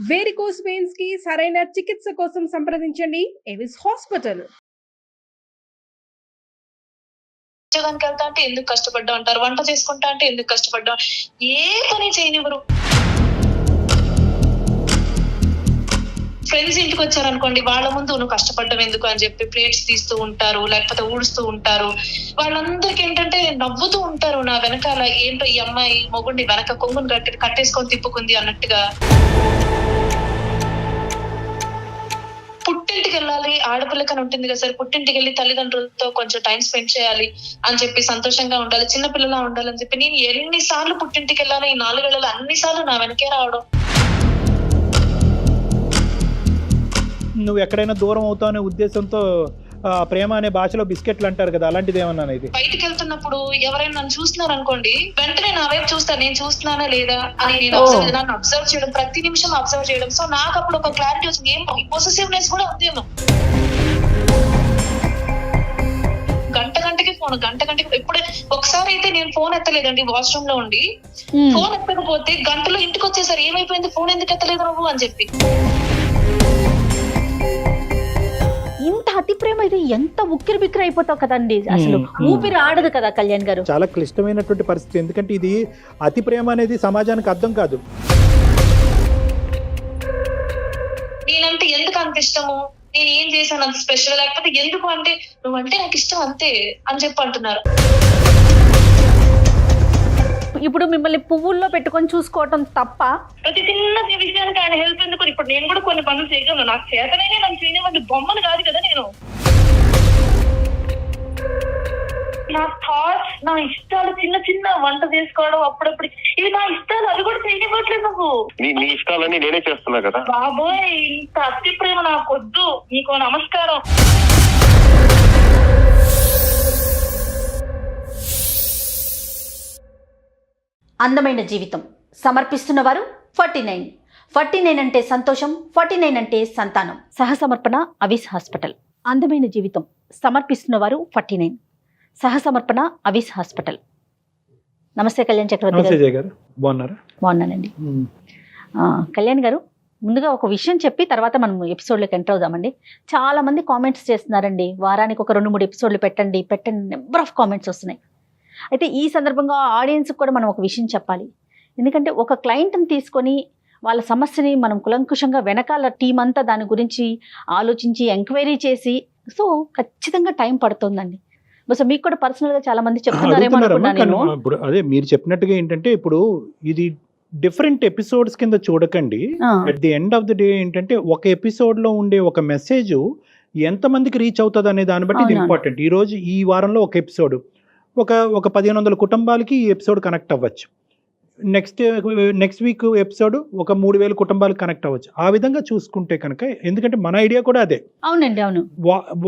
Varicose veins కి సరైన చికిత్స కోసం సంప్రదించండి ఎవిస్ హాస్పిటల్. ఉద్యోగానికి వెళ్తా అంటే ఎందుకు కష్టపడ్డా అంటారు, వంట చేసుకుంటా అంటే ఎందుకు కష్టపడ్డా, ఏ పని చేయనివ్వరు. ఫ్రెండ్స్ ఇంటికి వచ్చారనుకోండి, వాళ్ళ ముందు నువ్వు కష్టపడ్డం ఎందుకు అని చెప్పి ప్లేట్స్ తీస్తూ ఉంటారు, లేకపోతే ఊడుస్తూ ఉంటారు. వాళ్ళందరికి ఏంటంటే నవ్వుతూ ఉంటారు నా వెనకాల, ఏంటో ఈ అమ్మాయి మొగుడిని వెనక కొంగుని కట్టేసుకొని తిప్పుకుంది అన్నట్టుగా. పుట్టింటికి వెళ్ళాలి, ఆడపిల్లకని ఉంటుంది కదా సార్, పుట్టింటికి వెళ్ళి తల్లిదండ్రులతో కొంచెం టైం స్పెండ్ చేయాలి అని చెప్పి, సంతోషంగా ఉండాలి, చిన్నపిల్లలా ఉండాలని చెప్పి నేను ఎన్నిసార్లు పుట్టింటికి వెళ్ళాను ఈ 4 ఏళ్లలో, అన్నిసార్లు నా వెనకే రావడం. నువ్వు ఎక్కడైనా దూరం అవుతావు అనే ఉద్దేశంతో ప్రేమ అనే భాషలో బిస్కెట్లు అంటారు కదా, అలాంటిది ఏమన్నా ఇది? బయటికి వెళ్తున్నప్పుడు ఎవరైనా నన్ను చూస్తున్నారు అనుకోండి, వెంటనే నా వైపు చూస్తాను, నేను చూస్తున్నానా లేదా అని. నన్ను అబ్జర్వ్ చేయడం, ప్రతి నిమిషం అబ్జర్వ్ చేయడం. సో నాకు అప్పుడు ఒక క్లారిటీ వచ్చింది, ఏం పొసెసివ్నెస్ కూడా ఉందేమో. గంటకి ఫోన్, గంటకి ఎప్పుడే ఒకసారి అయితే నేను ఫోన్ ఎత్తలేదండి, వాష్రూమ్ లో ఉండి. ఫోన్ ఎత్తకపోతే గంటలో ఇంటికి వచ్చేసరి ఏమైపోయింది, ఫోన్ ఎందుకు ఎత్తలేదు నువ్వు అని చెప్పి. ఇంత అతి ప్రేమ అయితే ఎంత ఉక్కిరి బిక్కిరి అయిపోతావు కదండి, అసలు ఊపిరి ఆడదు కదా కళ్యాణ్ గారు. చాలా క్లిష్టమైనటువంటి పరిస్థితి, ఎందుకంటే ఇది అతి ప్రేమ అనేది సమాజానికి అర్థం కాదు. నేనంటే ఎందుకు అంత ఇష్టము, నేను ఏం చేశాను అంత స్పెషల్, లేకపోతే ఎందుకు అంటే నువ్వంటే నాకు ఇష్టం అంతే అని చెప్పి అంటున్నారు. ఇప్పుడు మిమ్మల్ని పువ్వుల్లో పెట్టుకొని చూసుకోవటం తప్ప, ప్రతి చిన్న విషయానికి ఆయన హెల్ప్ ఎందుకు. ఇప్పుడు నేను కూడా కొన్ని పనులు చేయగలను, నాకు చేతనే నన్ను చేయనివ్వండి, బొమ్మను కాదు కదా నేను. నా థాట్స్, నా ఇష్టాలు, చిన్న వంట చేసుకోవడం అప్పుడప్పుడు, ఇవి నా ఇష్టాలు, అవి కూడా చేయనివ్వట్లేదు నువ్వు. నీ ఇష్టాలన్నీ నేనే చేస్తున్నా కదా బాబోయ్, ఇంత అతి ప్రేమ నాకు వద్దు, నీకు నమస్కారం. అందమైన జీవితం సమర్పిస్తున్నవారు 49 అంటే సంతోషం, 49 అంటే సంతానం. సహసమర్పణ అవిస్ హాస్పిటల్. అందమైన జీవితం సమర్పిస్తున్నవారు 49, సహసమర్పణ అవిస్ హాస్పిటల్. నమస్తే కళ్యాణ్ చక్రవర్తి గారు, బాగున్నారా? బాగున్నానండి. కళ్యాణ్ గారు, ముందుగా ఒక విషయం చెప్పి తర్వాత మనం ఎపిసోడ్లోకి ఎంటర్ అవుదామండి. చాలా మంది కామెంట్స్ చేస్తున్నారండి, వారానికి ఒక 2-3 ఎపిసోడ్లు పెట్టండి, నెంబర్ ఆఫ్ కామెంట్స్ వస్తున్నాయి. అయితే ఈ సందర్భంగా ఆడియన్స్కి కూడా మనం ఒక విషయం చెప్పాలి. ఎందుకంటే ఒక క్లయింట్ని తీసుకొని వాళ్ళ సమస్యని మనం కులంకుషంగా వెనకాల టీం అంతా దాని గురించి ఆలోచించి ఎంక్వైరీ చేసి, సో ఖచ్చితంగా టైం పడుతుందండి. బస్ మీకు కూడా పర్సనల్గా చాలా మంది చెప్తున్నారేమో అనుకున్నాను. ఇప్పుడు అదే మీరు చెప్పినట్టుగా ఏంటంటే, ఇప్పుడు ఇది డిఫరెంట్ ఎపిసోడ్స్ కింద చూడకండి. At the end of the day ఏంటంటే, ఒక ఎపిసోడ్ లో ఉండే ఒక మెసేజ్ ఎంతమందికి రీచ్ అవుతుంది అనే దాన్ని బట్టి ఇది ఇంపార్టెంట్. ఈ రోజు ఈ వారంలో ఒక ఎపిసోడ్ ఒక 1500 కుటుంబాలకి ఈ ఎపిసోడ్ కనెక్ట్ అవ్వచ్చు. నెక్స్ట్ వీక్ ఎపిసోడ్ ఒక 3000 కుటుంబాలకు కనెక్ట్ అవ్వచ్చు. ఆ విధంగా చూసుకుంటే కనుక, ఎందుకంటే మన ఐడియా కూడా అదే. అవునండి, అవును.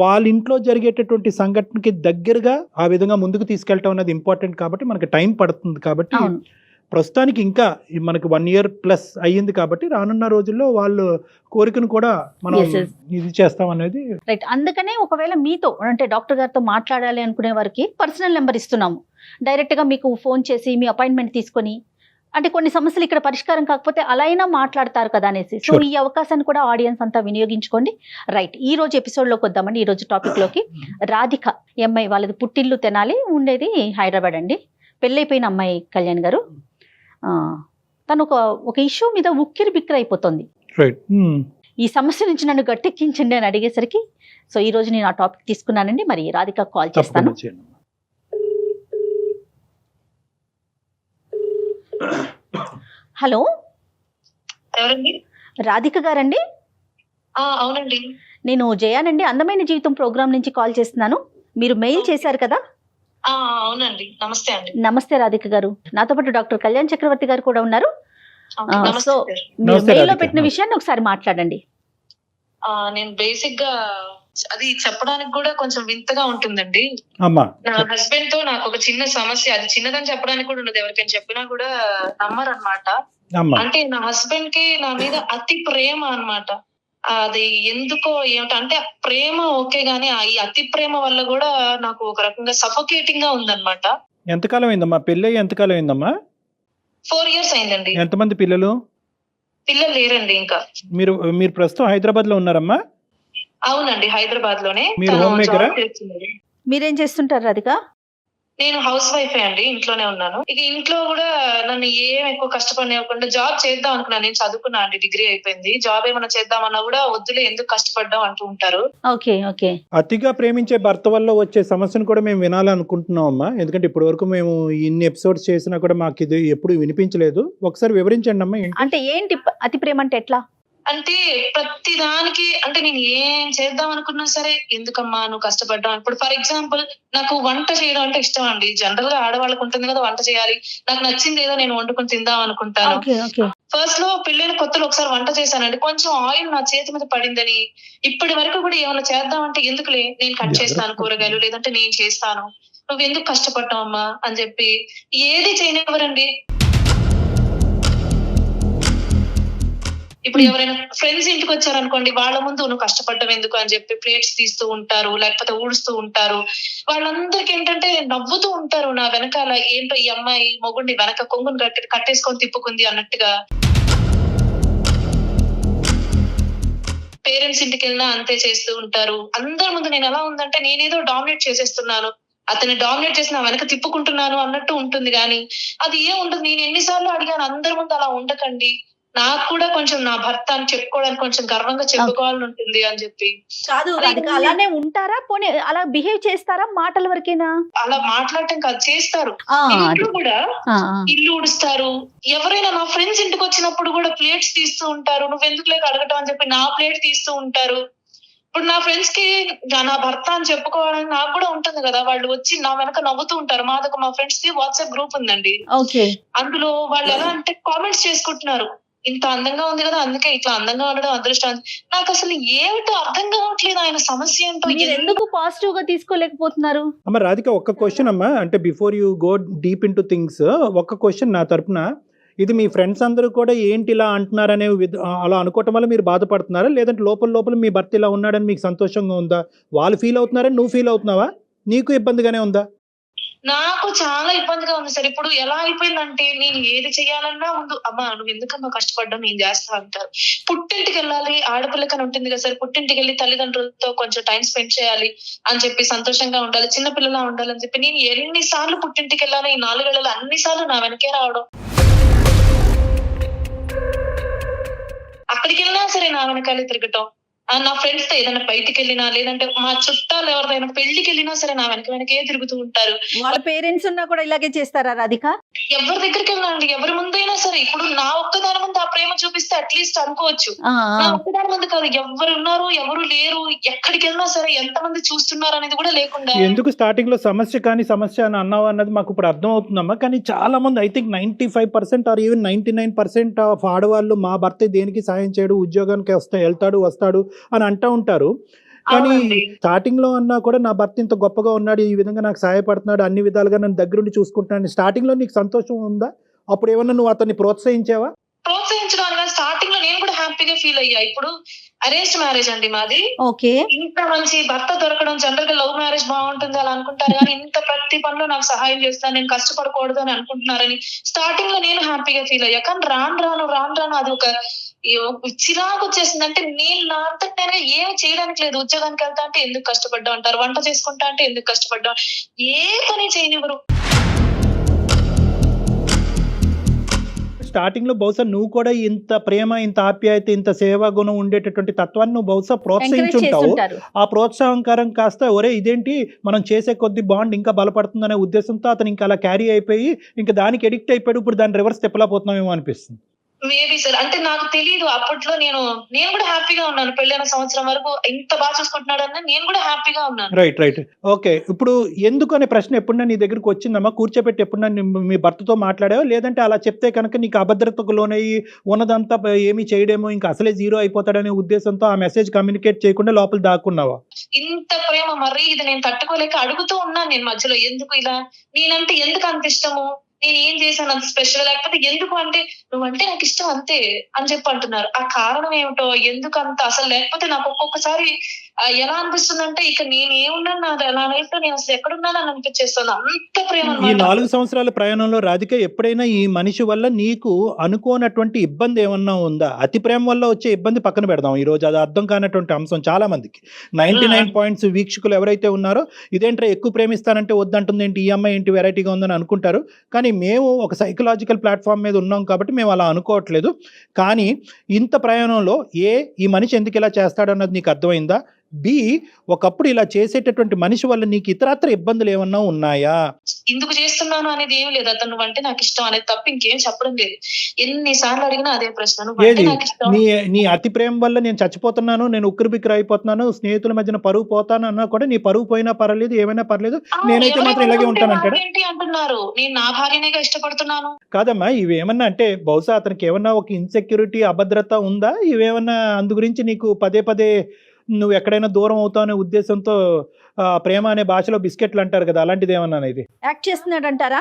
వాళ్ళ ఇంట్లో జరిగేటటువంటి సంఘటనకి దగ్గరగా ఆ విధంగా ముందుకు తీసుకెళ్ళటం అనేది ఇంపార్టెంట్. కాబట్టి మనకి టైం పడుతుంది. కాబట్టి ప్రస్తుతానికి ఇంకా మనకి 1 year ప్లస్ అయ్యింది. కాబట్టి రానున్న రోజుల్లో వాళ్ళు కోరికను కూడా మనం ఇది చేస్తాం అనేది రైట్. అందుకనే ఒకవేళ మీతో అంటే డాక్టర్ గారితో మాట్లాడాలి అనుకునే వారికి పర్సనల్ నెంబర్ ఇస్తున్నాము. డైరెక్ట్గా మీకు ఫోన్ చేసి మీ అపాయింట్మెంట్ తీసుకొని, అంటే కొన్ని సమస్యలు ఇక్కడ పరిష్కారం కాకపోతే అలా అయినా మాట్లాడతారు కదా అనేసి. సో ఈ అవకాశాన్ని కూడా ఆడియన్స్ అంతా వినియోగించుకోండి. రైట్, ఈ రోజు ఎపిసోడ్లోకి వద్దామండి. ఈ రోజు టాపిక్లోకి, రాధిక అమ్మాయి, వాళ్ళది పుట్టిల్లు తెనాలి, ఉండేది హైదరాబాద్ అండి. పెళ్ళైపోయిన అమ్మాయి కళ్యాణ్ గారు. తను ఒక ఇష్యూ మీద ఉక్కిరి బిక్కిరి అయిపోతుంది. ఈ సమస్య నుంచి నన్ను గట్టెక్కించండి అని అడిగేసరికి, సో ఈ రోజు నేను ఆ టాపిక్ తీసుకున్నానండి. మరి రాధిక కాల్ చేస్తాను. హలో, ఎవరండి? రాధిక గారండి? అవునండి, నేను జయానండి, అందమైన జీవితం ప్రోగ్రామ్ నుంచి కాల్ చేస్తున్నాను. మీరు మెయిల్ చేశారు కదా? అవునండి, నమస్తే అండి. నమస్తే రాధిక గారు, నాతో పాటు డాక్టర్ కళ్యాణ్ చక్రవర్తి గారు కూడా ఉన్నారు. సో మీరు మెయిల్ లో పెట్టిన విషయాన్ని ఒకసారి మాట్లాడండి. నేను బేసిక్ గా అది చెప్పడానికి కూడా కొంచెం వింతగా ఉంటుందండి. నా హస్బెండ్ తో నాకు ఒక చిన్న సమస్య, అది చిన్నదని చెప్పడానికి కూడా ఉండదు, ఎవరికైనా చెప్పినా కూడా నమ్మరు అనమాట. అంటే నా హస్బెండ్ కి నా మీద అతి ప్రేమ అన్నమాట. అది ఎందుకో ఏమిటంటే, ప్రేమ ఓకే గానీ ఈ అతి ప్రేమ వల్ల కూడా నాకు ఒక రకంగా సఫోకేటింగ్ గా ఉందన్నమాట. ఎంతకాలం అయిందమ్మా పెళ్ళి? ఎంతకాలం అయిందమ్మా? 4 years అయిందండి. ఎంతమంది పిల్లలు? పిల్లలు లేరండి ఇంకా. మీరు మీరు ప్రస్తుతం హైదరాబాద్ లో ఉన్నారమ్మా? అవునండి, హైదరాబాద్ లోనే. మీరు తను home maker ఆ? జాబ్ చేస్తున్నది. మీరేం చేస్తుంటారు రాధిక? నేను హౌస్ వైఫే అండి, ఇంట్లోనే ఉన్నాను. ఇక ఇంట్లో కూడా నన్ను ఏం ఎక్కువ కష్టపడనివ్వకుండా జాబ్ చేద్దాం అనుకున్నాను. నేను చదువుకున్నా అండి, డిగ్రీ అయిపోయింది. జాబ్ ఏమైనా చేద్దామన్నా కూడా వద్దులే, ఎందుకు కష్టపడ్డాం అంటూ ఉంటారు. Okay okay. అతిగా ప్రేమించే భర్త వల్ల వచ్చే సమస్యను కూడా మేము వినాలనుకుంటున్నాం అమ్మా. ఎందుకంటే ఇప్పటి వరకు మేము ఇన్ని ఎపిసోడ్స్ చేసినా కూడా మాకు ఇది ఎప్పుడు వినిపించలేదు. ఒకసారి వివరించండి అమ్మా. అంటే ఏంటి అతి ప్రేమ అంటే ఎట్లా? అంటే ప్రతి దానికి, అంటే నేను ఏం చేద్దాం అనుకున్నా సరే, ఎందుకమ్మా నువ్వు కష్టపడ్డావు. ఇప్పుడు ఫర్ ఎగ్జాంపుల్ నాకు వంట చేయడం అంటే ఇష్టం అండి. జనరల్ గా ఆడవాళ్ళకు ఉంటుంది కదా వంట చేయాలి, నాకు నచ్చింది ఏదో నేను వండుకొని తిందాం అనుకుంటాను. ఫస్ట్ లో పెళ్ళైన కొత్తలో ఒకసారి వంట చేశానండి, కొంచెం ఆయిల్ నా చేతి మీద పడిందని ఇప్పటి వరకు కూడా ఏమైనా చేద్దామంటే ఎందుకులే నేను కట్ చేస్తాను కూరగాయలు, లేదంటే నేను చేస్తాను, నువ్వు ఎందుకు కష్టపడ్డావు అమ్మా అని చెప్పి ఏది చేయనివ్వరండి. ఇప్పుడు ఎవరైనా ఫ్రెండ్స్ ఇంటికి వచ్చారనుకోండి, వాళ్ళ ముందు నువ్వు కష్టపడ్డం ఎందుకు అని చెప్పి ప్లేట్స్ తీస్తూ ఉంటారు, లేకపోతే ఊడుస్తూ ఉంటారు. వాళ్ళందరికీ ఏంటంటే నవ్వుతూ ఉంటారు నా వెనకాల, ఏంటో ఈ అమ్మాయి మొగుడిని వెనక కొంగుని కట్టేసుకొని తిప్పుకుంది అన్నట్టుగా. పేరెంట్స్ ఇంటికి వెళ్ళినా అంతే చేస్తూ ఉంటారు. అందరి ముందు నేను ఎలా ఉందంటే నేనేదో డామినేట్ చేసేస్తున్నాను, అతన్ని డామినేట్ చేసి నా వెనక తిప్పుకుంటున్నాను అన్నట్టు ఉంటుంది. కానీ అది ఏం ఉండదు. నేను ఎన్నిసార్లు అడిగాను, అందరి ముందు అలా ఉండకండి, నాకు కూడా కొంచెం నా భర్త అని చెప్పుకోవడానికి కొంచెం గర్వంగా చెప్పుకోవాలని ఉంటుంది అని చెప్పి. కాదు రాధిక, అలానే ఉంటారా? పోనీ అలా బిహేవ్ చేస్తారా మాటల వరకేనా? అలా మాట్లాడటం కాదు, చేస్తారు. ఇంట్లో కూడా ఇల్లు ఉడుస్తారు. ఎవరైనా నా ఫ్రెండ్స్ ఇంటికి వచ్చినప్పుడు కూడా ప్లేట్స్ తీస్తూ ఉంటారు, నువ్వెందుకు లేక అడగటం అని చెప్పి నా ప్లేట్ తీస్తూ ఉంటారు. ఇప్పుడు నా ఫ్రెండ్స్ కి నా భర్త అని చెప్పుకోవడానికి నాకు కూడా ఉంటుంది కదా, వాళ్ళు వచ్చి నా వెనక నవ్వుతూ ఉంటారు. మా ఫ్రెండ్స్ కి వాట్సాప్ గ్రూప్ ఉందండి, అందులో వాళ్ళు ఎలా అంటే కామెంట్స్ చేసుకుంటున్నారు, ఇంత అందంగా ఉంది కదా అందుకే ఇట్లా అందంగా ఉండడం అదృష్టం. నాకు అసలు ఏమిటో అర్థం కావట్లేదు, ఆయన సమస్య ఏంటో. ఎందుకు పాజిటివ్ గా తీసుకోలేకపోతున్నారు? అమ్మ రాధిక, ఒక్క క్వశ్చన్ అమ్మా, అంటే before you go deep in to things, ఒక్క క్వశ్చన్ నా తరపున. ఇది మీ ఫ్రెండ్స్ అందరూ కూడా ఏంటి ఇలా అంటున్నారనే అలా అనుకోవటం వల్ల మీరు బాధపడుతున్నారా, లేదంటే లోపల మీ భర్త ఇలా ఉన్నాడని మీకు సంతోషంగా ఉందా? వాళ్ళు ఫీల్ అవుతున్నారని నువ్వు ఫీల్ అవుతున్నావా? నీకు ఇబ్బందిగానే ఉందా? నాకు చాలా ఇబ్బందిగా ఉంది సార్. ఇప్పుడు ఎలా అయిపోయిందంటే నేను ఏది చేయాలన్నా ముందు అమ్మా నువ్వు ఎందుకమ్మా కష్టపడ్డా, నేను చేస్తా అంటారు. పుట్టింటికి వెళ్ళాలి, ఆడపిల్లకని ఉంటుంది కదా సార్, పుట్టింటికి వెళ్ళి తల్లిదండ్రులతో కొంచెం టైం స్పెండ్ చేయాలి అని చెప్పి, సంతోషంగా ఉండాలి, చిన్నపిల్లలా ఉండాలని చెప్పి నేను ఎన్నిసార్లు పుట్టింటికి వెళ్ళాలి, ఈ 4 ఏళ్లలో అన్నిసార్లు నా వెనకే రావడం. అక్కడికి వెళ్ళినా సరే నా వెనకాలే తిరగటం. నా ఫ్రెండ్స్ తో ఏదైనా బయటికి వెళ్ళినా, లేదంటే మా చుట్టాలు ఎవరిదైనా పెళ్లికి వెళ్ళినా సరే నా వెనకే తిరుగుతూ ఉంటారు. వాళ్ళ పేరెంట్స్ ఉన్నా కూడా ఇలాగే చేస్తారా రాధిక? ఎవరి దగ్గరికి వెళ్ళండి, ఎవరి ముందైనా సరే. ఇప్పుడు నా ఒక్కదాని ముందు ఆ ప్రేమ చూపిస్తే అట్లీస్ట్ అనుకోవచ్చు, నా ఒక్కదాని ముందు కాదు, ఎవరు ఉన్నారు ఎవరు లేరు, ఎక్కడికి వెళ్ళినా సరే ఎంతమంది చూస్తున్నారు అనేది కూడా లేకుండా. ఎందుకు స్టార్టింగ్ లో సమస్య అని అన్నావు అన్నది మాకు ఇప్పుడు అర్థం అవుతుందమ్మా. కానీ చాలా మంది, I think 95% or even 99% of ఆడవాళ్ళు మా భర్త దేనికి సాయం చేయడు, ఉద్యోగానికి వస్తాడు అని అంటూ ఉంటారు. కానీ స్టార్టింగ్ లో అన్నా కూడా నా భర్త ఇంత గొప్పగా ఉన్నాడు, ఈ విధంగా నాకు సహాయపడుతున్నాడు, అన్ని విధాలుగా నన్ను దగ్గరుండి చూసుకుంటున్నాను. స్టార్టింగ్ లో నీకు సంతోషం ఉందా? అప్పుడు ఏమన్నా నువ్వు అతన్ని ప్రోత్సహించావా? ప్రోత్సహించడం స్టార్టింగ్ లో నేను కూడా హ్యాపీగా ఫీల్ అయ్యా. ఇప్పుడు అరేంజ్డ్ మ్యారేజ్ అండి మాది. ఇంత మంచి భర్త దొరకడం, జనరల్ గా లవ్ మ్యారేజ్ బాగుంటుంది అలా అనుకుంటారు, కానీ ఇంత ప్రతి పనిలో నాకు సహాయం చేస్తాను, నేను కష్టపడకూడదు అని అనుకుంటున్నారని స్టార్టింగ్ లో నేను హ్యాపీగా ఫీల్ అయ్యా. కానీ రాను అది ఒక చిరాకు వచ్చేసింది. అంటే నేను నా అంతటి నేను ఏం చేయడానికి లేదు. ఉద్యోగానికి వెళ్తా అంటే ఎందుకు కష్టపడ్డా అంటారు, వంట చేసుకుంటా అంటే ఎందుకు కష్టపడ్డా, ఏ పని చేయనివ్వరు. స్టార్టింగ్ లో బహుశా నువ్వు కూడా ఇంత ప్రేమ, ఇంత ఆప్యాయత, ఇంత సేవా గుణం ఉండేటటువంటి తత్వాన్ని నువ్వు బహుశా ప్రోత్సహించుంటావు. ఆ ప్రోత్సాహంకరం కాస్త ఒరే ఇదేంటి మనం చేసే కొద్ది బాండ్ ఇంకా బలపడుతుందనే ఉద్దేశంతో అతను ఇంకా అలా క్యారీ అయిపోయి ఇంకా దానికి ఎడిక్ట్ అయిపోయాడు. ఇప్పుడు దాన్ని రివర్స్ తిప్పలేకపోతున్నామేమో అనిపిస్తుంది. మేబీ సార్, అంటే నాకు తెలియదు. అప్పట్లో నేను కూడా హ్యాపీగా ఉన్నాను. పెళ్ళైన సంవత్సరం వరకు ఇంత బాగా చూసుకుంటున్నాడు అని నేను కూడా హ్యాపీగా ఉన్నాను. రైట్. ఓకే, ఇప్పుడు ఎందుకు అనే ప్రశ్న ఎప్పుడన్నా నీ దగ్గరికి వచ్చిందమ్మా? కూర్చోబెట్టి ఎప్పుడన్నా మీ భర్తతో మాట్లాడావా? లేదంటే అలా చెప్తే కనుక నీకు అభద్రతకు లోనయ్యి ఉన్నదంతా ఏమీ చేయడేమో, ఇంకా అసలే జీరో అయిపోతాడనే ఉద్దేశంతో ఆ మెసేజ్ కమ్యూనికేట్ చేయకుండా లోపల దాక్కున్నావా? ఇంత ప్రేమ మరి ఇది నేను తట్టుకోలేక అడుగుతూ ఉన్నాను నేను మధ్యలో, ఎందుకు ఇలా, నేనంటే ఎందుకు అంత ఇష్టము, నేను ఏం చేశాను అంత స్పెషల్, లేకపోతే ఎందుకు అంటే నువ్వంటే నాకు ఇష్టం అంతే అని చెప్పి అంటున్నారు. ఆ కారణం ఏమిటో, ఎందుకు అంత అసలు, లేకపోతే నాకు ఒక్కొక్కసారి ఎలా అనిపిస్తుంది అంటే ఇక నేను ఏమున్నాను నా లైఫ్ లో నేను అసలు ఎక్కడున్నాను అని అనిపించేస్తుంది. అంత ప్రేమ ఈ అన్నమాట. 4 సంవత్సరాల ప్రయాణంలో రాధిక ఎప్పుడైనా ఈ మనిషి వల్ల నీకు అనుకోనటువంటి ఇబ్బంది ఏమన్నా ఉందా? అతి ప్రేమ వల్ల వచ్చే ఇబ్బంది పక్కన పెడదాం ఈ రోజు, అది అర్థం కానటువంటి అంశం చాలా మందికి. 99 పాయింట్స్ వీక్షకులు ఎవరైతే ఉన్నారో ఇదేంట్రా ఎక్కువ ప్రేమిస్తానంటే వద్దంటుంది ఏంటి, ఈ అమ్మాయి ఏంటి వెరైటీగా ఉందని అనుకుంటారు. కానీ మేము ఒక సైకలాజికల్ ప్లాట్ఫామ్ మీద ఉన్నాం కాబట్టి మేము అలా అనుకోవట్లేదు. కానీ ఇంత ప్రయాణంలో ఈ మనిషి ఎందుకు ఇలా చేస్తాడన్నది నీకు అర్థమైందా? బి, ఒకప్పుడు ఇలా చేసేటటువంటి మనిషి వల్ల నీకు ఇతరత్ర ఇబ్బందులు ఏమన్నా ఉన్నాయా? ఎందుకు చేస్తున్నాను అనేది ఏం లేదు. అతను నువ్వంటే నాకు ఇష్టం అనేది తప్ప ఇంకేం చెప్పడం లేదు. ఎన్నిసార్లు అడిగినా అదే ప్రశ్న, నువ్వంటే నాకు ఇష్టం. నీ అతి ప్రేమ వల్ల నేను చచ్చిపోతున్నాను, నేను ఉక్కిరి బిక్కిరి అయిపోతున్నాను, స్నేహితుల మధ్యన పరువు పోతాను అన్నా కూడా నీ పరువు పోయినా పర్లేదు, ఏమైనా పర్లేదు, నేనైతే మాత్రం ఇలాగే ఉంటానంటాడు. ఏంటి అంటున్నారు? నేను నా భార్యనేగా ఇష్టపడుతున్నాను. కాదమ్మా, ఇవేమన్నా అంటే బహుశా అతనికి ఏమన్నా ఒక ఇన్సెక్యూరిటీ, అభద్రత ఉందా? ఇవేమన్నా అందు గురించి నీకు పదే పదే నువ్వు ఎక్కడైనా దూరం అవుతావు అనే ఉద్దేశంతో ప్రేమ అనే భాషలో బిస్కెట్లు అంటారు కదా, అలాంటిది ఏమన్నా ఇది యాక్ట్ చేస్తున్నాడు అంటారా?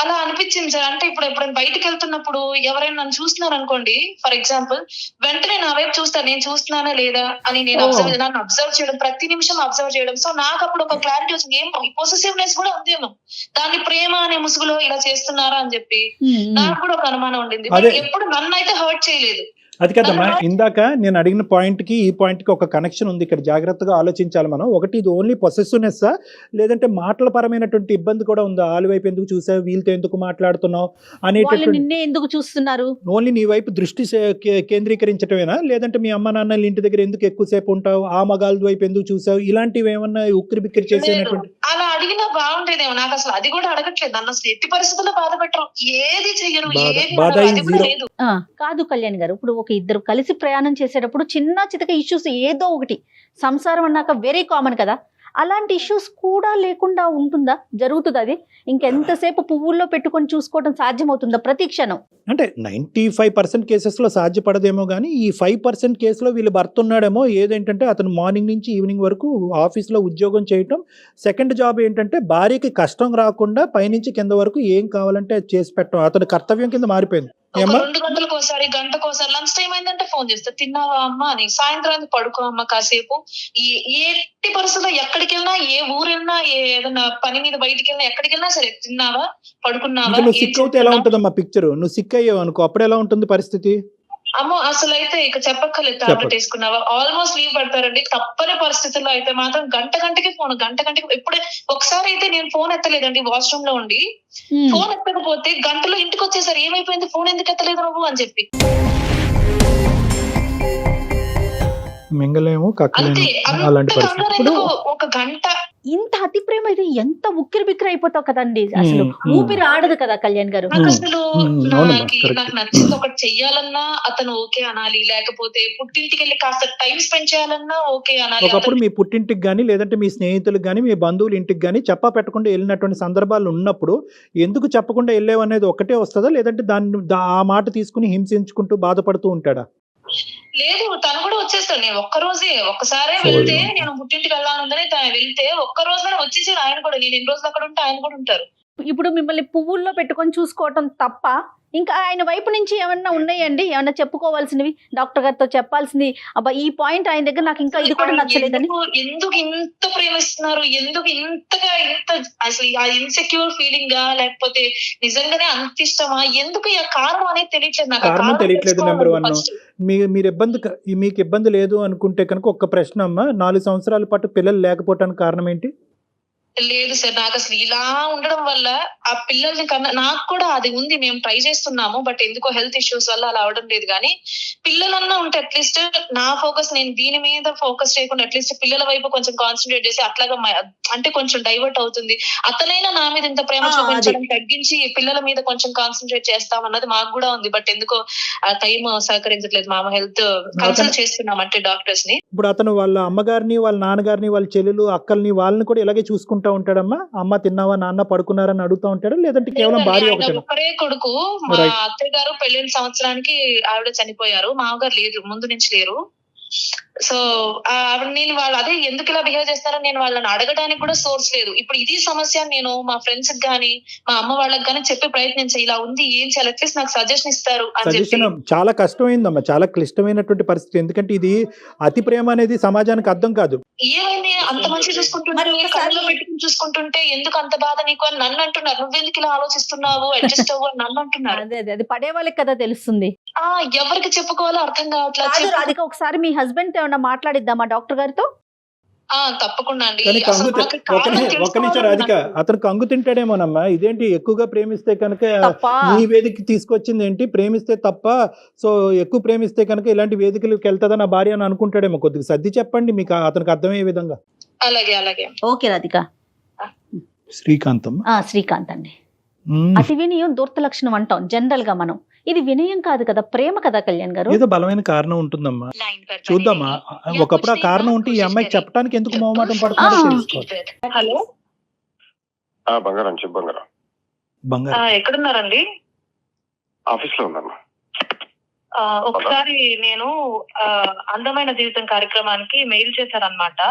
అలా అనిపించింది సార్. అంటే ఇప్పుడు ఎప్పుడైనా బయటకు వెళ్తున్నప్పుడు ఎవరైనా నన్ను చూస్తున్నారు అనుకోండి, ఫర్ ఎగ్జాంపుల్, వెంటనే నా వైపు చూస్తారు, నేను చూస్తున్నానా లేదా అని. నేను నన్ను అబ్జర్వ్ చేయడం, ప్రతి నిమిషం అబ్జర్వ్ చేయడం. సో నాకు అప్పుడు ఒక క్లారిటీ వచ్చింది, ఏం పొసెసివ్నెస్ కూడా ఉందేమో, దాన్ని ప్రేమ అనే ముసుగులో ఇలా చేస్తున్నారా అని చెప్పి నాకు కూడా ఒక అనుమానం ఉండింది. ఎప్పుడు నన్ను అయితే హర్ట్ చేయలేదు. అది కదమ్మా, ఇందాక నేను అడిగిన పాయింట్కి ఈ పాయింట్కి ఒక కనెక్షన్ ఉంది. ఇక్కడ జాగ్రత్తగా ఆలోచించాలి మనం. ఒకటి, ఇది ఓన్లీ పొసెసివ్నెస్సా లేదంటే మాటల పరమైనటువంటి ఇబ్బంది కూడా ఉందా? వాళ్ళ వైపు ఎందుకు చూసావు, వీళ్ళతో ఎందుకు మాట్లాడుతున్నావు అనేటటువంటి, నిన్నే ఎందుకు చూస్తున్నారు, ఓన్లీ నీ వైపు దృష్టి కేంద్రీకరించటమేనా? లేదంటే మీ అమ్మ నాన్నల ఇంటి దగ్గర ఎందుకు ఎక్కువసేపు ఉంటావు, ఆ మగాళ్ళ వైపు ఎందుకు చూసావు, ఇలాంటివి ఏమన్నా ఉక్కిరి బిక్కిరి చేసేటువంటి? అలా అడిగినా బాగుండేదేమో. నాకు అసలు అది కూడా అడగట్లేదు. నన్ను అసలు ఎట్టి పరిస్థితుల్లో బాధ పెట్టరు, ఏది చెయ్యరు, లేదు. కాదు కళ్యాణ్ గారు, ఇప్పుడు ఒక ఇద్దరు కలిసి ప్రయాణం చేసేటప్పుడు చిన్న చితక ఇష్యూస్ ఏదో ఒకటి, సంసారం అన్నాక వెరీ కామన్ కదా, అలాంటి ఇష్యూస్ కూడా లేకుండా ఉంటుందా, జరుగుతుంది? అది ఇంకెంతసేపు పువ్వుల్లో పెట్టుకొని చూసుకోవడం సాధ్యమవుతుందా ప్రతి క్షణం? అంటే 95% కేసెస్లో సాధ్యపడదేమో, కానీ ఈ 5% కేసులో వీళ్ళు భర్త ఉన్నాడేమో. ఏదేంటంటే అతను మార్నింగ్ నుంచి ఈవినింగ్ వరకు ఆఫీస్లో ఉద్యోగం చేయటం, సెకండ్ జాబ్ ఏంటంటే భార్యకి కష్టం రాకుండా పైనుంచి కింద వరకు ఏం కావాలంటే అది చేసి పెట్టడం అతని కర్తవ్యం కింద మారిపోయింది. 2 గంటలకోసారి, గంటకోసారి లంచ్ టైం అయిందంటే ఫోన్ చేస్తా, తిన్నావా అమ్మ అని. సాయంత్రానికి పడుకో అమ్మ కాసేపు. ఎట్టి పరిస్థితుల్లో ఎక్కడికి వెళ్ళినా, ఏ ఊరు వెళ్ళినా, ఏదైనా పని మీద బయటికి వెళ్ళినా, ఎక్కడికి వెళ్ళినా సరే, తిన్నావా, పడుకున్నావా. నువ్వు సిక్ అవుతే ఎలా ఉంటుందమ్మా పిక్చర్? నువ్వు సిక్ అయ్యావు అనుకో, అప్పుడు ఎలా ఉంటుంది పరిస్థితి? అమ్మో అసలు అయితే ఇక చెప్పక్కర్లేదు. టాబ్లెట్ వేసుకున్నావా, ఆల్మోస్ట్ లీవ్ పడతారండి. తప్పని పరిస్థితుల్లో అయితే మాత్రం గంటకి ఫోన్, గంటకి. ఇప్పుడే ఒకసారి అయితే నేను ఫోన్ ఎత్తలేదండి, వాష్రూమ్ లో ఉండి. ఫోన్ ఎత్తకపోతే గంటలో ఇంటికి వచ్చేసరి, ఏమైపోయింది, ఫోన్ ఎందుకు ఎత్తలేదు నువ్వు అని చెప్పి. మింగలేము, కక్కలేము, అలాంటి పరిస్థితి. ఒక గంట ఇంత అతి ప్రేమ అయితే ఎంత ఉక్కిరి బిక్కిరి అయిపోతావు కదండి, అసలు ఊపిరి ఆడదు కదా కళ్యాణ్ గారు. అసలు నాకు నచ్చింది ఒకటి చెయ్యాలన్నా అతను ఓకే అనాలి, లేకపోతే పుట్టింటికి వెళ్ళి కాస్త టైం స్పెండ్ చేయాలన్నా ఓకే అనాలి. ఒకప్పుడు మీ పుట్టింటికి కానీ, లేదంటే మీ స్నేహితులకు కానీ, మీ బంధువుల ఇంటికి కానీ చెప్పా పెట్టకుండా వెళ్ళినటువంటి సందర్భాలు ఉన్నప్పుడు ఎందుకు చెప్పకుండా వెళ్ళేవు అనేది ఒకటే వస్తుందా, లేదంటే ఆ మాట తీసుకుని హింసించుకుంటూ బాధపడుతూ ఉంటాడా? లేదు, తను కూడా వచ్చేస్తాడు. నేను ఒక్కసారే వెళ్తే, నేను పుట్టింటికి వెళ్ళాలని వెళ్తే ఒక్క రోజునే వచ్చేసాడు ఆయన కూడా. నేను ఎన్ని రోజులు అక్కడ ఉంటే ఆయన కూడా ఉంటారు. ఇప్పుడు మిమ్మల్ని పువ్వుల్లో పెట్టుకొని చూసుకోవటం తప్ప ఇంకా ఆయన వైపు నుంచి ఏమన్నా ఉన్నాయండి, ఏమన్నా చెప్పుకోవాల్సినవి, డాక్టర్ గారితో చెప్పాల్సింది, అబ్బా ఈ పాయింట్ ఆయన దగ్గర నాకు ఇంకా ఇది కూడా నచ్చలేదని? ఎందుకు ఇంత ప్రేమిస్తున్నారు, ఎందుకు ఇంత అసలు ఆ ఇన్సెక్యూర్ ఫీలింగ్ లేకపోతే నిజంగానే అంత ఇష్టమా, ఎందుకు ఈ కారణం అనేది తెలియట్లేదు నాకు. కారణం తెలియట్లేదు. నెంబర్ 1, మీకు ఇబ్బంది లేదు అనుకుంటే కనుక ఒక్క ప్రశ్న అమ్మా, 4 సంవత్సరాల పాటు పిల్లలు లేకపోవటానికి కారణం ఏంటి? లేదు సార్, నాకు అసలు ఇలా ఉండడం వల్ల ఆ పిల్లల్ని కన్నా నాకు కూడా అది ఉంది. మేము ట్రై చేస్తున్నాము, బట్ ఎందుకో హెల్త్ ఇష్యూస్ వల్ల అలా అవడం లేదు. కానీ పిల్లలన్నా ఉంటే అట్లీస్ట్ నా ఫోకస్, నేను దీని మీద ఫోకస్ చేయకుండా అట్లీస్ట్ పిల్లల వైపు కొంచెం కాన్సన్ట్రేట్ చేసి అట్లాగా అంటే కొంచెం డైవర్ట్ అవుతుంది. అతనైనా నా మీద ఇంత ప్రేమ చూపించడం తగ్గించి పిల్లల మీద కొంచెం కాన్సన్ట్రేట్ చేస్తామన్నది మాకు కూడా ఉంది. బట్ ఎందుకో ఆ టైం సహకరించట్లేదు. మా హెల్త్ కన్సల్ట్ చేస్తున్నాం అంటే డాక్టర్స్ ని. ఇప్పుడు అతను వాళ్ళ అమ్మగారిని, వాళ్ళ నాన్నగారిని, వాళ్ళ చెల్లెలు, అక్కల్ని, వాళ్ళని కూడా ఇలాగే చూసుకుంటా ఉంటాడమ్మా? అమ్మ తిన్నావా, నాన్న పడుకున్నారని అడుగుతా ఉంటాడు, లేదంటే కేవలం భార్య ఒకరే కొడుకు. మా అత్తయ్య గారు పెళ్ళిన సంవత్సరానికి ఆవిడ చనిపోయారు, మామగారు లేరు, ముందు నుంచి లేరు. సో నేను వాళ్ళు అదే ఎందుకు ఇలా బిహేవ్ చేస్తారో నేను వాళ్ళని అడగడానికి కూడా సోర్స్ లేదు. ఇప్పుడు ఇది సమస్య నేను మా ఫ్రెండ్స్ కి గానీ మా అమ్మ వాళ్ళకి గానీ చెప్పి ప్రయత్నించా, ఇలా ఉంది ఏం చేయాలి, అట్లీస్ట్ నాకు సజెషన్ ఇస్తారు అని చెప్పి. సజెషన్ చాలా కష్టమైందమ్మా, చాలా క్లిష్టమైనటువంటి పరిస్థితి. ఎందుకంటే ఇది అతి ప్రేమ అనేది సమాజానికి అర్థం కాదు. ఏమైంది అంత మంచి చూసుకుంటుంటే కళ్ళలో పెట్టుకుని చూసుకుంటుంటే ఎందుకు అంత బాధ నీకు అని నన్ను అంటున్నారు. నువ్వెందుకు ఇలా ఆలోచిస్తున్నావు, అడ్జస్ట్ అవ్వు అని నన్ను అంటున్నారు. అదే అది పడే వాళ్ళకి కదా తెలుస్తుంది. ఎవరికి చెప్పుకోవాలో అర్థం కావట్లేదు. రాధిక ఒకసారి మీ హస్బెండ్ తో ఏమన్నా మాట్లాడిద్దామా డాక్టర్ గారితో? తప్పకుండా అండి. ఒక్క నిమిషం రాధిక, అతను కంగు తింటాడేమోనమ్మా. ఇదేంటి ఎక్కువగా ప్రేమిస్తే కనుక ఈ వేదికకి తీసుకొచ్చింది ఏంటి, ప్రేమిస్తే తప్ప, సో ఎక్కువ ప్రేమిస్తే కనుక ఇలాంటి వేదికలకు వెళ్తుందా నా భార్య అని అనుకుంటాడేమో. కొద్దిగా సర్ది చెప్పండి మీకు అతనికి అర్థమయ్యే విధంగా. అలాగే అలాగే. ఓకే రాధిక. శ్రీకాంత్ శ్రీకాంత్ అండి. అతి వినయం దూర్త లక్షణం అంటాం జనరల్ గా మనం. ఇది వినయం కాదు కదా, ప్రేమ కదా కళ్యాణ్ గారు. ఏదో బలమైన కారణం ఉంటుందమ్మా, చూద్దామా. ఒకప్పుడు ఆ కారణం ఉంటే ఈ అమ్మాయికి చెప్పడానికి ఎందుకు మొహమాటం పడుతుందో. హలో బంగారం, చెప్పు బంగారం. బంగారం ఎక్కడున్నారండి? ఆఫీస్ లో ఉందమ్మా. ఒకసారి నేను అందమైన జీవితం కార్యక్రమానికి మెయిల్ చేశారనమాట.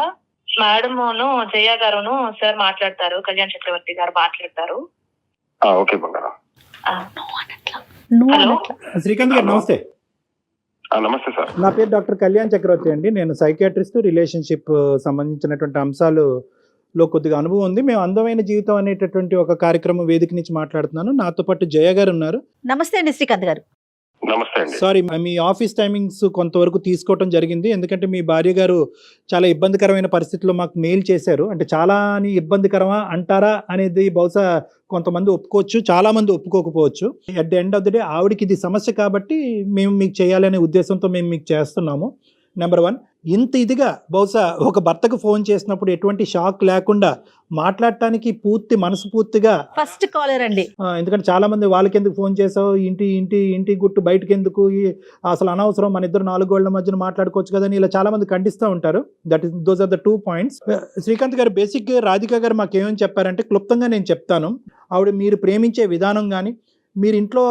మేడమును జయ గారును సార్ మాట్లాడతారు, కళ్యాణ్ చక్రవర్తి గారు మాట్లాడతారు. ఓకే బంగారం. శ్రీకాంత్ గారు నమస్తే. నమస్తే సార్. నా పేరు డాక్టర్ కళ్యాణ్ చక్రవర్తి అండి. నేను సైకియాట్రిస్ట్, రిలేషన్షిప్ సంబంధించినటువంటి అంశాలలో కొద్దిగా అనుభవం ఉంది. మేము అందమైన జీవితం అనేటటువంటి ఒక కార్యక్రమం వేదిక నుంచి మాట్లాడుతున్నాను. నాతో పాటు జయ గారు ఉన్నారు. నమస్తే అండి శ్రీకాంత్ గారు. నమస్తే అండి. సారీ, మీ ఆఫీస్ టైమింగ్స్ కొంతవరకు తీసుకోవటం జరిగింది. ఎందుకంటే మీ భార్య గారు చాలా ఇబ్బందికరమైన పరిస్థితుల్లో మాకు మెయిల్ చేశారు. అంటే చాలా ఇబ్బందికరమా అంటారా అనేది బహుశా కొంతమంది ఒప్పుకోవచ్చు, చాలా మంది ఒప్పుకోకపోవచ్చు. At the end of the day ఆవిడకి ఇది సమస్య కాబట్టి మేము మీకు చేయాలనే ఉద్దేశంతో మేము మీకు చేస్తున్నాము. నెంబర్ 1, ఇంత ఇదిగా బహుశా ఒక భర్తకు ఫోన్ చేసినప్పుడు ఎటువంటి షాక్ లేకుండా మాట్లాడటానికి మనస్ఫూర్తిగా ఫస్ట్ కాలర్ అండి. ఎందుకంటే చాలా మంది వాళ్ళకి ఎందుకు ఫోన్ చేసావు, ఇంటి గుట్టు బయటకు ఎందుకు, అసలు అనవసరం, మన ఇద్దరు 4 గోళ్ల మధ్యన మాట్లాడుకోవచ్చు కదా అని ఇలా చాలా మంది ఖండిస్తూ ఉంటారు. Those are the 2 points. Srikanth గారు బేసిక్ గా రాధిక గారు మాకేమని చెప్పారంటే, క్లుప్తంగా నేను చెప్తాను. ఆవిడ మీరు ప్రేమించే విధానం కానీ, మీరు ఇంట్లో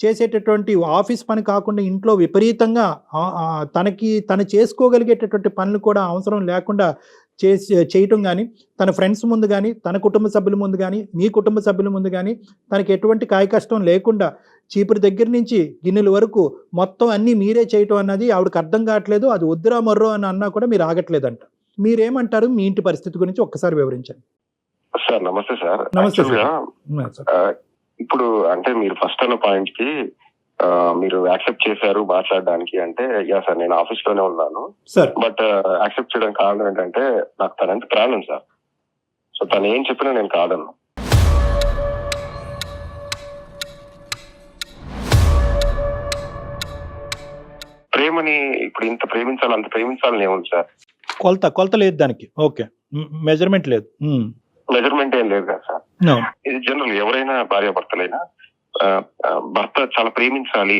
చేసేటటువంటి ఆఫీస్ పని కాకుండా ఇంట్లో విపరీతంగా తను చేసుకోగలిగేటటువంటి పనులు కూడా అవసరం లేకుండా చేయటం కానీ, తన ఫ్రెండ్స్ ముందు కానీ, తన కుటుంబ సభ్యుల ముందు కానీ, మీ కుటుంబ సభ్యుల ముందు కానీ తనకి ఎటువంటి కాయ కష్టం లేకుండా చీపురు దగ్గర నుంచి గిన్నెల వరకు మొత్తం అన్నీ మీరే చేయటం అన్నది ఆవిడకి అర్థం కావట్లేదు. అది వద్దురా మర్రో అని అన్నా కూడా మీరు ఆగట్లేదంట. మీరేమంటారు? మీ ఇంటి పరిస్థితి గురించి ఒక్కసారి వివరించండి. సార్ నమస్తే సార్. నమస్తే సార్. ఇప్పుడు అంటే మీరు ఫస్ట్ అన్న పాయింట్ కి మీరు యాక్సెప్ట్ చేశారు మాట్లాడడానికి అంటే, యా సార్ నేను ఆఫీస్ లోనే ఉన్నాను సార్, బట్ యాక్సెప్ట్ చేయడానికి కారణం ఏంటంటే నాకు తనంత ప్రాణం సార్. సో తను ఏం చెప్పినా నేను కాదను. ప్రేమని ఇప్పుడు ఇంత ప్రేమించాలి అంత ప్రేమించాలని ఏముంది సార్? కొలత లేదు దానికి. ఓకే, మెజర్మెంట్ లేదు. మెజర్మెంట్ ఏం లేదు కదా సార్. ఇది జనరల్ ఎవరైనా భార్యాభర్తలైనా భర్త చాలా ప్రేమించాలి,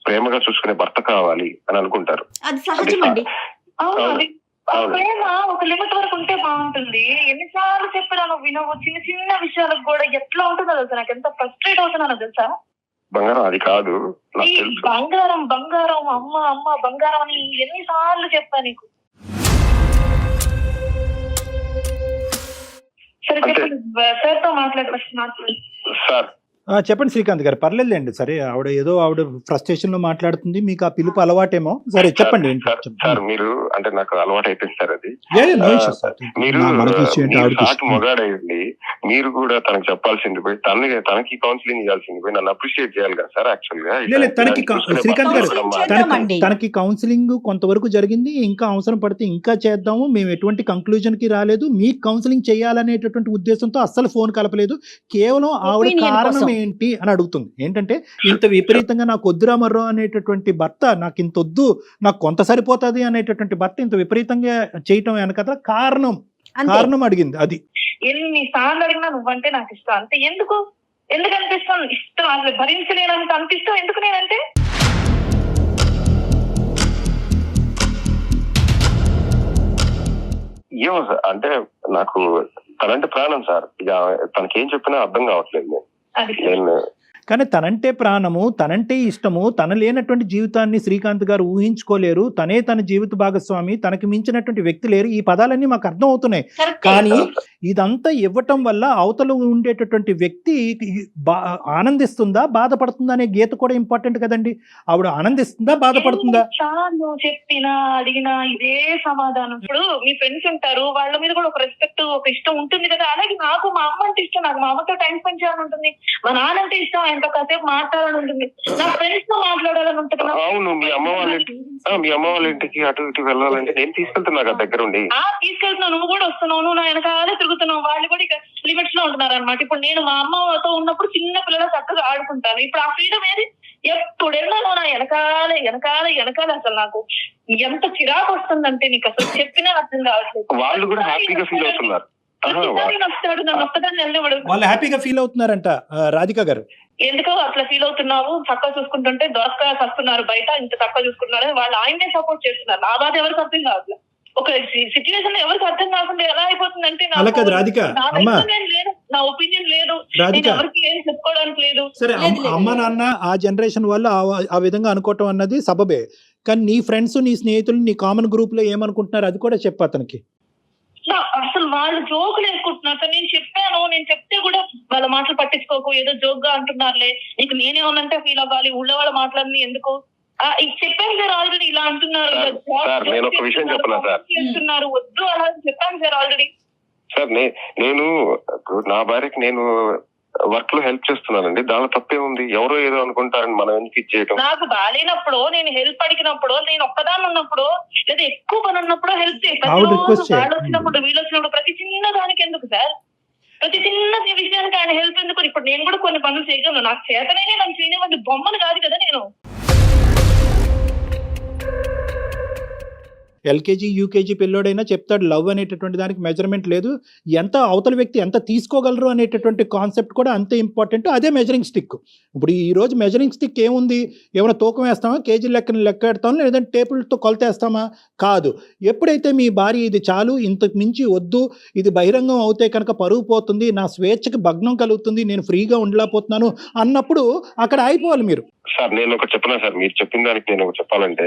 ప్రేమగా చూసుకునే భర్త కావాలి అని అనుకుంటారు. అది సహజమండి. ప్రేమ ఒక లిమిట్ వరకు ఉంటే బాగుంటుంది. ఎన్నిసార్లు చెప్పాను వినవు. చిన్న చిన్న విషయాలకు కూడా ఎట్లా ఉంటుందో తెలుసా, నాకు ఎంత ఫ్రస్ట్రేట్ అవుతున్నానో తెలుసా. బంగారం అది కాదు, బంగారం బంగారం అమ్మ బంగారం అని ఎన్నిసార్లు చెప్పా నీకు. సరే చెప్పండి సార్ తో మాట్లాడుతున్నాను సార్. చెప్పండి శ్రీకాంత్ గారు, పర్లేదులేండి. సరే, ఆవిడ ఫ్రస్ట్రేషన్ లో మాట్లాడుతుంది, మీకు ఆ పిలుపు అలవాటేమో. సరే చెప్పండి. సార్ మీరు అంటే నాకు అలవాటు అయిపోయింది సార్ అది. మీరు మొగాడైంది, మీరు కూడా తనకు చెప్పాల్సింది పోయి తనకి కౌన్సిలింగ్ ఇవ్వాల్సింది పోయి నన్ను అప్రిషియేట్ చేయాలి కదా సార్. యాక్చువల్ గా శ్రీకాంత్ గారు, తనకి కౌన్సిలింగ్ కొంతవరకు జరిగింది, ఇంకా అవసరం పడితే ఇంకా చేద్దాము. మేము ఎటువంటి కంక్లూజన్ కి రాలేదు. మీకు కౌన్సిలింగ్ చేయాలనేటటువంటి ఉద్దేశంతో అస్సలు ఫోన్ కలపలేదు. కేవలం ఆవిడ కారణం ఏంటి అని అడుగుతుంది. ఏంటంటే ఇంత విపరీతంగా నాకు వద్దురా మర్రో అనేటటువంటి భర్త, నాకు ఇంత వద్దు, నాకు కొంత సరిపోతుంది అనేటటువంటి భర్త ఇంత విపరీతంగా చేయటం వెనక కారణం అడిగింది. అది ఎన్ని సార్లు అడిగినా నువ్వంటే నాకు ఇష్టం అంతే. ఎందుకు అనిపిస్తాను ఇష్టం, అసలు భరించలేనంత అనిపిస్తాం. ఎందుకు నేనంటే ఏమో సార్, అంటే నాకు తనంటే ప్రాణం సార్. ఇక తనకేం చెప్పినా అర్థం కావట్లేదు. కానీ తనంటే ప్రాణము, తనంటే ఇష్టము, తన లేనటువంటి జీవితాన్ని శ్రీకాంత్ గారు ఊహించుకోలేరు, తనే తన జీవిత భాగస్వామి, తనకి మించినటువంటి వ్యక్తి లేరు. ఈ పదాలన్నీ మాకు అర్థం అవుతున్నాయి. కానీ ఇదంతా ఇవ్వటం వల్ల అవతల ఉండేటటువంటి వ్యక్తి ఆనందిస్తుందా బాధపడుతుందా అనే గీత కూడా ఇంపార్టెంట్ కదండి. ఆవిడ ఆనందిస్తుందా బాధపడుతుందా? చాలా చెప్పినా అడిగినా ఇదే సమాధానం. ఇప్పుడు మీ ఫ్రెండ్స్ ఉంటారు, వాళ్ళ మీద కూడా ఒక రెస్పెక్ట్, ఒక ఇష్టం ఉంటుంది కదా. అలాగే నాకు మా అమ్మ అంటే ఇష్టం, నాకు మా అమ్మతో టైం స్పెండ్ చేయాలని ఉంటుంది, మా నాన్న అంటే ఇష్టం, ఆయనతో కాసేపు మాట్లాడాలని ఉంటుంది, నా ఫ్రెండ్స్ తో మాట్లాడాలని ఉంటుంది. అవును, మీ అమ్మ వాళ్ళ ఇంటికి అటు ఇటు వెళ్ళాలంటే నేను తీసుకెళ్తున్నా కదా దగ్గర ఉండి. తీసుకెళ్తున్నావు, నువ్వు కూడా వస్తున్నావు, నువ్వు నా వెనకాలే తిరుగుతున్నావు. వాళ్ళు కూడా ఇక లిమిట్స్ లో ఉంటున్నారు అనమాట. ఇప్పుడు నేను మా అమ్మతో ఉన్నప్పుడు చిన్న పిల్లలు చక్కగా ఆడుకుంటాను. ఇప్పుడు ఆ ఫ్రీడమ్ ఏది? ఎప్పుడెళ్ళా నా వెనకాల అసలు నాకు ఎంత చిరాకు వస్తుందంటే నీకు అసలు చెప్పినా అర్థం కావట్లేదు. వాళ్ళు కూడా హ్యాపీగా ఫీల్ అవుతున్నారు. వస్తాడు, నన్ను ఒక్కదాన్ని వెళ్ళివాడు. వాళ్ళు హ్యాపీగా ఫీల్ అవుతున్నారంట. రాధిక గారు ఎందుకో అట్లా ఫీల్ అవుతున్నావు, చక్కగా చూసుకుంటుంటే దోసగా వస్తున్నారు బయట, ఇంత తక్కువ చూసుకుంటున్నారు, వాళ్ళు ఆయనే సపోర్ట్ చేస్తున్నారు. నా బాధ ఎవరికి అర్థం కావట్లేదు. ఒక సిచ్యువేషన్ ఎవరికి అర్థం కాకుండా ఎలా అయిపోతుందంటే నా ఒపీనియన్ లేదు, ఎవరికి ఏం చెప్పుకోవడానికి లేదు. సరే, అమ్మ నాన్న ఆ జనరేషన్ వాళ్ళు ఆ విధంగా అనుకోవటం అన్నది సబబే. కానీ నీ ఫ్రెండ్స్, నీ స్నేహితులు, నీ కామన్ గ్రూప్ లో ఏమనుకుంటున్నారు అది కూడా చెప్పు అతనికి. అసలు వాళ్ళు జోకులు వేసుకుంటున్నారు. నేను చెప్పాను, నేను చెప్తే కూడా వాళ్ళ మాటలు పట్టించుకోకు, ఏదో జోక్ గా అంటున్నారులే, నీకు నేనేమన్నంటే ఫీల్ అవ్వాలి, ఊళ్ళో వాళ్ళ మాటలన్నీ ఎందుకు చెప్పాను సార్. ఆల్రెడీ ఇలా అంటున్నారు, నేను ఒక విషయం చెప్పనా సార్, చేస్తున్నారు, వద్దు అలా చెప్పాను సార్ ఆల్రెడీ. సార్ నేను నా భార్యకి నేను వర్క్ లో హెల్ప్ చేస్తున్నానండి, దానిలో తప్పే ఉంది. ఎవరో ఏదో అనుకుంటారని మనం ఎందుకు ఇచ్చేయటం. నాకు బాగాలేనప్పుడు, నేను హెల్ప్ అడిగినప్పుడు, నేను ఒక్కదాన్ని ఉన్నప్పుడు లేదా ఎక్కువ పని ఉన్నప్పుడు హెల్ప్ చేస్తాను. వాళ్ళు వచ్చినప్పుడు, వీళ్ళు వచ్చినప్పుడు ప్రతి చిన్న దానికి ఎందుకు సార్? ప్రతి చిన్న విషయానికి ఆయన హెల్ప్ ఎందుకు? ఇప్పుడు నేను కూడా కొన్ని పనులు చేయగలను, నాకు చేతనే నన్ను చేయనివ్వండి, బొమ్మను కాదు కదా నేను. ఎల్కేజీ యూకేజీ పిల్లోడైనా చెప్తాడు లవ్ అనేటటువంటి దానికి మెజర్మెంట్ లేదు, ఎంత అవతల వ్యక్తి ఎంత తీసుకోగలరు అనేటటువంటి కాన్సెప్ట్ కూడా అంతే ఇంపార్టెంట్. అదే మెజరింగ్ స్టిక్. ఇప్పుడు ఈ రోజు మెజరింగ్ స్టిక్ ఏముంది? ఏమైనా తూకం వేస్తామా, కేజీ లెక్క పెడతామా, లేదంటే టేబుల్తో కొలతేస్తామా? కాదు. ఎప్పుడైతే మీ భార్య ఇది చాలు, ఇంతకు మించి వద్దు, ఇది బహిరంగం అవుతే కనుక పరుగు పోతుంది, నా స్వేచ్ఛకి భగ్నం కలుగుతుంది, నేను ఫ్రీగా ఉండలేకపోతున్నాను అన్నప్పుడు అక్కడ అయిపోవాలి మీరు. సార్ నేను ఒకటి చెప్పనా సార్, మీరు చెప్పిన దానికి నేను ఒకటి చెప్పాలంటే,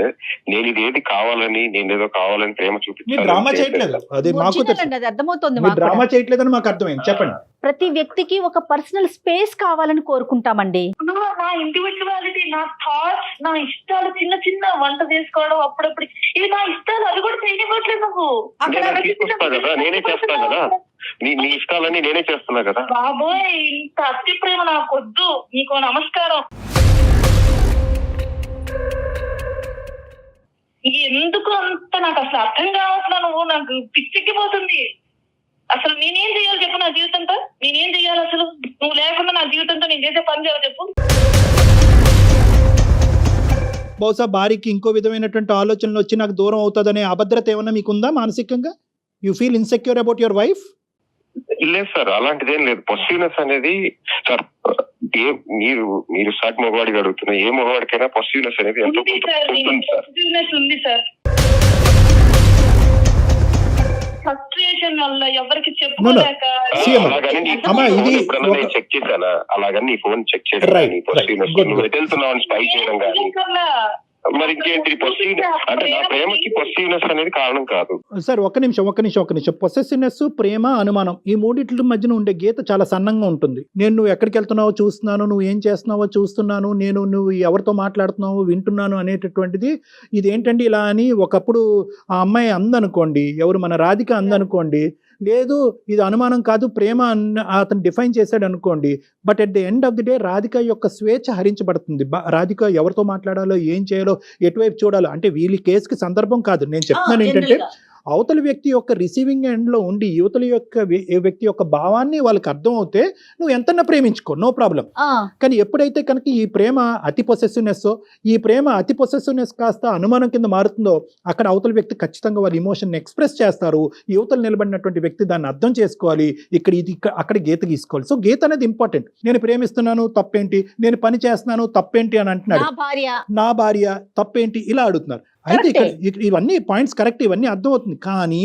నేను ఇదేది కావాలని, నేనేదో కావాలని ప్రేమ చూపించాను. డ్రామా చేయట్లేదు, అది మాకు అర్థమవుతుంది. డ్రామా చేయట్లేదని మాకు అర్థమైంది. చెప్పండి. ప్రతి వ్యక్తికి ఒక పర్సనల్ స్పేస్ కావాలని కోరుకుంటామండి. నా ఇండివిజువాలిటీ, నా థాట్స్, నా ఇష్టాలు, చిన్న చిన్న వంట చేసుకోవడం అప్పుడప్పుడు, ఇవి నా ఇష్టాలు, అవి కూడా చేయనివ్వట్లేదు నువ్వు. తీసుకొస్తా కదా, నేనే చేస్తా కదా, నీ ఇష్టాలన్నీ నేనే చేస్తున్నా కదా. బాబోయ్, ఇంత అతి ప్రేమ నాకు వద్దు, నీకు నమస్కారం. ఎందుకు అంత నాకు అసలు అర్థం కావట్లా. నువ్వు నాకు పిచ్చెక్కిపోతుంది. అసలు నేనేం చెయ్యాలి చెప్పు? నా జీవితంతో నేనేం చెయ్యాలి అసలు? నువ్వు లేకుండా నా జీవితంతో నేను చేసే పని చేయాలి చెప్పు? బహుశా భార్యకి ఇంకో విధమైనటువంటి ఆలోచనలు వచ్చి నాకు దూరం అవుతుందనే అభద్రత ఏమన్నా మీకుందా మానసికంగా? You feel insecure about your wife? లేదు సార్, అలాంటిదేం లేదు. పొసిటివ్నెస్ అనేది సార్, మీరు సాటి మగవాడికి అడుగుతున్నా, ఏ మగవాడికైనా పొసిటివ్నెస్ అనేది ఎంతో ఉంది సార్. ఫ్రస్ట్రేషన్ వల్ల ఎవరికి చెప్పుకోలేక చెక్ చేశానా, అలాగని ఫోన్ చెక్ చేశాను, పొసిటివ్నెస్ నువ్వు వెళ్తున్నావు స్పై చేయడం కానీ మరి ఇంకేంటి పొసిటివ్నెస్ అంటే? నా ప్రేమకి పొసిటివ్నెస్ అనేది కారణం కాదు సార్. ఒక్క నిమిషం. పొసెసివ్నెస్, ప్రేమ, అనుమానం, ఈ మూడిట్ల మధ్యన ఉండే గీత చాలా సన్నంగా ఉంటుంది. నువ్వు ఎక్కడికి వెళ్తున్నావో చూస్తున్నాను, నువ్వు ఏం చేస్తున్నావో చూస్తున్నాను, నువ్వు ఎవరితో మాట్లాడుతున్నావో వింటున్నాను అనేటటువంటిది. ఇదేంటండి ఇలా అని ఒకప్పుడు ఆ అమ్మాయి అందనుకోండి, ఎవరు మన రాధిక అందనుకోండి, లేదు ఇది అనుమానం కాదు ప్రేమ అతను డిఫైన్ చేశాడు అనుకోండి. But at the end of the day Radhika యొక్క స్వేచ్ఛ హరించబడుతుంది. రాధిక ఎవరితో మాట్లాడాలో, ఏం చేయాలో, ఎటువైపు చూడాలో, అంటే వీళ్ళ కేసుకి సందర్భం కాదు. నేను చెప్తున్నాను ఏంటంటే, అవతల వ్యక్తి యొక్క రిసీవింగ్ ఎండ్లో ఉండి యువతల యొక్క వ్యక్తి యొక్క భావాన్ని వాళ్ళకి అర్థం అవుతే నువ్వు ఎంతన్నా ప్రేమించుకో, నో ప్రాబ్లం. కానీ ఎప్పుడైతే కనుక ఈ ప్రేమ అతి పొసెసివ్నెస్ కాస్త అనుమానం కింద మారుతుందో, అక్కడ అవతల వ్యక్తి ఖచ్చితంగా వాళ్ళ ఇమోషన్ ఎక్స్ప్రెస్ చేస్తారు. యువతలు నిలబడినటువంటి వ్యక్తి దాన్ని అర్థం చేసుకోవాలి. అక్కడ గీత గీసుకోవాలి. సో గీత అనేది ఇంపార్టెంట్. నేను ప్రేమిస్తున్నాను తప్పేంటి, నేను పని చేస్తున్నాను తప్పేంటి అని అంటున్నాడు. నా భార్య తప్పేంటి ఇలా అడుగుతున్నారు. అయితే ఇవన్నీ పాయింట్స్ కరెక్ట్, ఇవన్నీ అర్థమవుతుంది. కానీ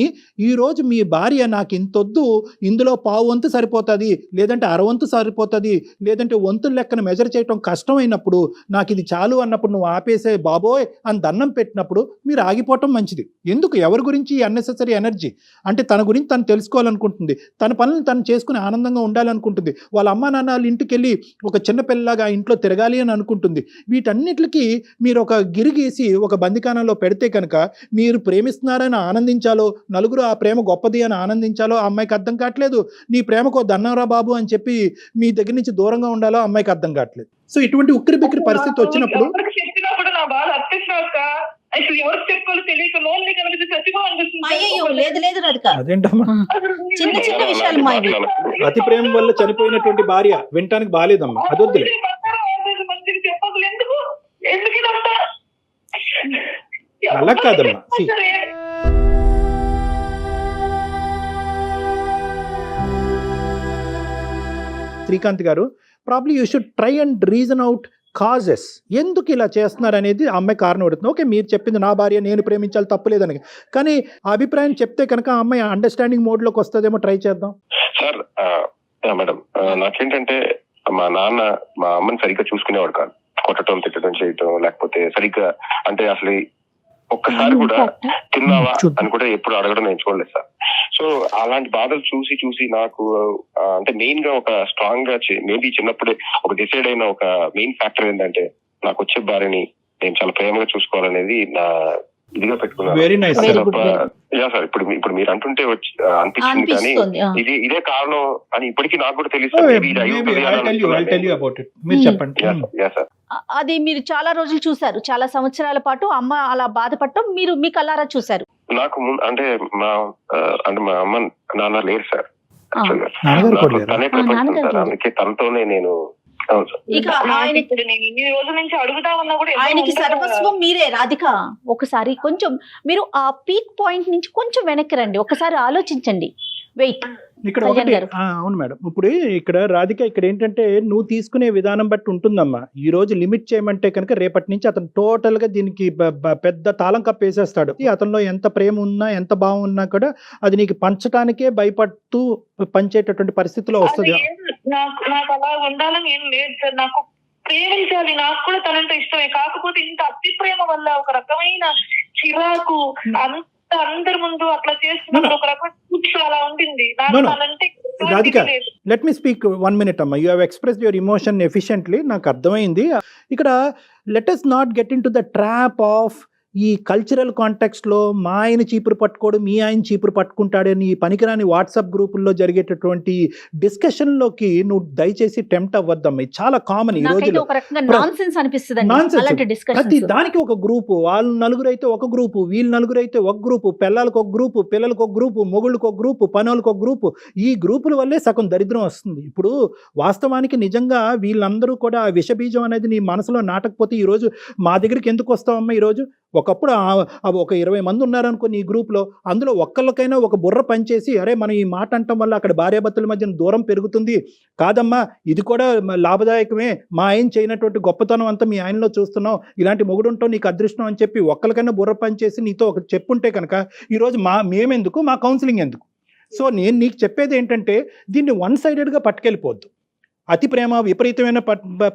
ఈరోజు మీ భార్య నాకు ఇంతొద్దు, ఇందులో పావు వంతు సరిపోతుంది, లేదంటే అరవంతు సరిపోతుంది, లేదంటే వంతుల లెక్కన మెజర్ చేయటం కష్టమైనప్పుడు, నాకు ఇది చాలు అన్నప్పుడు నువ్వు ఆపేసే బాబోయ్ అని దండం పెట్టినప్పుడు మీరు ఆగిపోవటం మంచిది. ఎందుకు ఎవరి గురించి అన్నెసెసరీ ఎనర్జీ? అంటే తన గురించి తను తెలుసుకోవాలనుకుంటుంది, తన పనులను తను చేసుకుని ఆనందంగా ఉండాలనుకుంటుంది, వాళ్ళ అమ్మా నాన్న వాళ్ళ ఇంటికి వెళ్ళి ఒక చిన్నపిల్లలాగా ఇంట్లో తిరగాలి అని అనుకుంటుంది. వీటన్నిటికీ మీరు ఒక గిరిగీసి ఒక బందికానంలో పెడితే కనుక మీరు ప్రేమిస్తున్నారని ఆనందించాలో, నలుగురు ఆ ప్రేమ గొప్పది అని ఆనందించాలో ఆ అమ్మాయికి అర్థం కావట్లేదు. నీ ప్రేమకో దన్నరా బాబు అని చెప్పి మీ దగ్గర నుంచి దూరంగా ఉండాలో అమ్మాయికి అర్థం కావట్లేదు. సో ఇటువంటి ఉక్కిరి బిక్కిరి పరిస్థితి వచ్చినప్పుడు చెప్పినప్పుడు నా బాధ అర్థిస్తాక అసలు ఎవరికి చెప్పుకోవాలో తెలియక లోన్లీ కనిపిస్తే చచ్చిపోవాలనిపిస్తుంది. అదేంటమ్మా, చిన్న చిన్న విషయాలు మా ఇవి. అతి ప్రేమ వల్ల చనిపోయినటువంటి భార్య వినటానికి బాలేదమ్మా, అదొద్దులే. చెప్పదు ఎందుకు ఎందుకు ఇదంతా అలా కాదమ్మా. శ్రీకాంత్ గారు, probably you should try and reason out causes. ఎందుకు ఇలా చేస్తున్నారు అనేది ఆ అమ్మాయి కారణం అడుగుతుంది. ఓకే, మీరు చెప్పింది నా భార్య నేను ప్రేమించాలి తప్పులేదని, కానీ ఆ అభిప్రాయం చెప్తే కనుక ఆ అమ్మాయి అండర్స్టాండింగ్ మోడ్ లోకి వస్తుందేమో, ట్రై చేద్దాం. సార్ మేడం, నాకేంటంటే మా నాన్న మా అమ్మని సరిగ్గా చూసుకునేవాడు కాదు. కొట్టడం, తిట్టడం, చేయటం, లేకపోతే సరిగ్గా అంటే అసలు ఒక్కసారి కూడా తిన్నావా అని కూడా ఎప్పుడు అడగడం నేను చూడలేదు సార్. సో అలాంటి బాధలు చూసి చూసి నాకు అంటే మెయిన్ గా ఒక స్ట్రాంగ్ గా మేబీ చిన్నప్పుడే ఒక డిసైడ్ అయిన ఒక మెయిన్ ఫ్యాక్టర్ ఏంటంటే నాకు వచ్చే భార్యని నేను చాలా ప్రేమగా చూసుకోవాలనేది నా ఇదిగా పెట్టుకున్నాను. Very nice sir. ఇప్పుడు మీరు అంటుంటే అనిపించింది, కానీ ఇదే కారణం అని ఇప్పటికీ నాకు కూడా తెలుసు. అది మీరు చాలా రోజులు చూసారు, చాలా సంవత్సరాల పాటు అమ్మ అలా బాధపడటం మీరు మీ కళ్ళారా చూసారు. నాకు అంటే మా అమ్మ నాన్న లేరు సార్. తనే ప్రపంచం సార్, అందుకే తనతోనే నేను. ఇక ఆయనకి సర్వస్వం మీరే. రాధిక, ఒకసారి కొంచెం మీరు ఆ పీక్ పాయింట్ నుంచి కొంచెం వెనక్కి రండి, ఒకసారి ఆలోచించండి. వెయిట్ ఇక్కడ ఒకటి, అవును మేడం, ఇప్పుడు ఇక్కడ రాధిక ఇక్కడ ఏంటంటే నువ్వు తీసుకునే విధానం బట్టి ఉంటుందమ్మా. ఈ రోజు లిమిట్ చేయమంటే కనుక రేపటి నుంచి అతను టోటల్ గా దీనికి పెద్ద తాళం కప్పేసేస్తాడు. అతనిలో ఎంత ప్రేమ ఉన్నా ఎంత బాగున్నా కూడా అది నీకు పంచడానికే భయపడుతూ పంచేటటువంటి పరిస్థితిలో వస్తుంది. నాకు అలా ఉండాలని ఏం లేదు సార్. నాకు ప్రేమించాలి, నాకు కూడా తనంటే ఇష్టమే. కాకపోతే ఇంత అతి ప్రేమ వల్ల ఒక రకమైన చిరాకు, అందరి ముందు అట్లా చేస్తున్నప్పుడు ఒక రకమైన అలా ఉంటుంది. Radhika, let me speak 1 minute అమ్మా. You have expressed your emotion efficiently, నాకు అర్థమైంది. ఇక్కడ let us not get in to the trap of ఈ కల్చరల్ కాంటెక్స్ట్లో మా ఆయన చీపురు పట్టుకోడు, మీ ఆయన చీపురు పట్టుకుంటాడని ఈ పనికిరాని వాట్సాప్ గ్రూపుల్లో జరిగేటటువంటి డిస్కషన్లోకి నువ్వు దయచేసి టెంప్ట్ అవ్వద్దమ్మా. చాలా కామన్ ఈ రోజుల్లో. ప్రతి దానికి ఒక గ్రూపు, వాళ్ళు నలుగురు అయితే ఒక గ్రూపు, వీళ్ళు నలుగురు అయితే ఒక గ్రూపు, పిల్లలకు ఒక గ్రూపు, పిల్లలకు ఒక గ్రూపు, మొగుళ్ళకు ఒక గ్రూపు, పనులకు ఒక గ్రూపు. ఈ గ్రూపుల వల్లే సగం దరిద్రం వస్తుంది. ఇప్పుడు వాస్తవానికి నిజంగా వీళ్ళందరూ కూడా విషబీజం అనేది నీ మనసులో నాటకపోతే ఈరోజు మా దగ్గరికి ఎందుకు వస్తావమ్మా? ఈరోజు ఒకప్పుడు ఒక 20 మంది ఉన్నారనుకో నీ గ్రూప్లో, అందులో ఒక్కళ్ళకైనా ఒక బుర్ర పనిచేసి అరే మనం ఈ మాట అంటాం వల్ల అక్కడ భార్యాభర్తల మధ్యన దూరం పెరుగుతుంది కాదమ్మా, ఇది కూడా లాభదాయకమే, మా ఆయన చేయనటువంటి గొప్పతనం అంతా మీ ఆయనలో చూస్తున్నావు, ఇలాంటి మొగుడుంటావు నీకు అదృష్టం అని చెప్పి ఒక్కరికైనా బుర్ర పనిచేసి నీతో ఒక చెప్పుంటే కనుక ఈరోజు మేమెందుకు, మా కౌన్సిలింగ్ ఎందుకు? సో నేను నీకు చెప్పేది ఏంటంటే దీన్ని వన్ సైడెడ్గా పట్టుకెళ్ళిపోవద్దు. అతి ప్రేమ, విపరీతమైన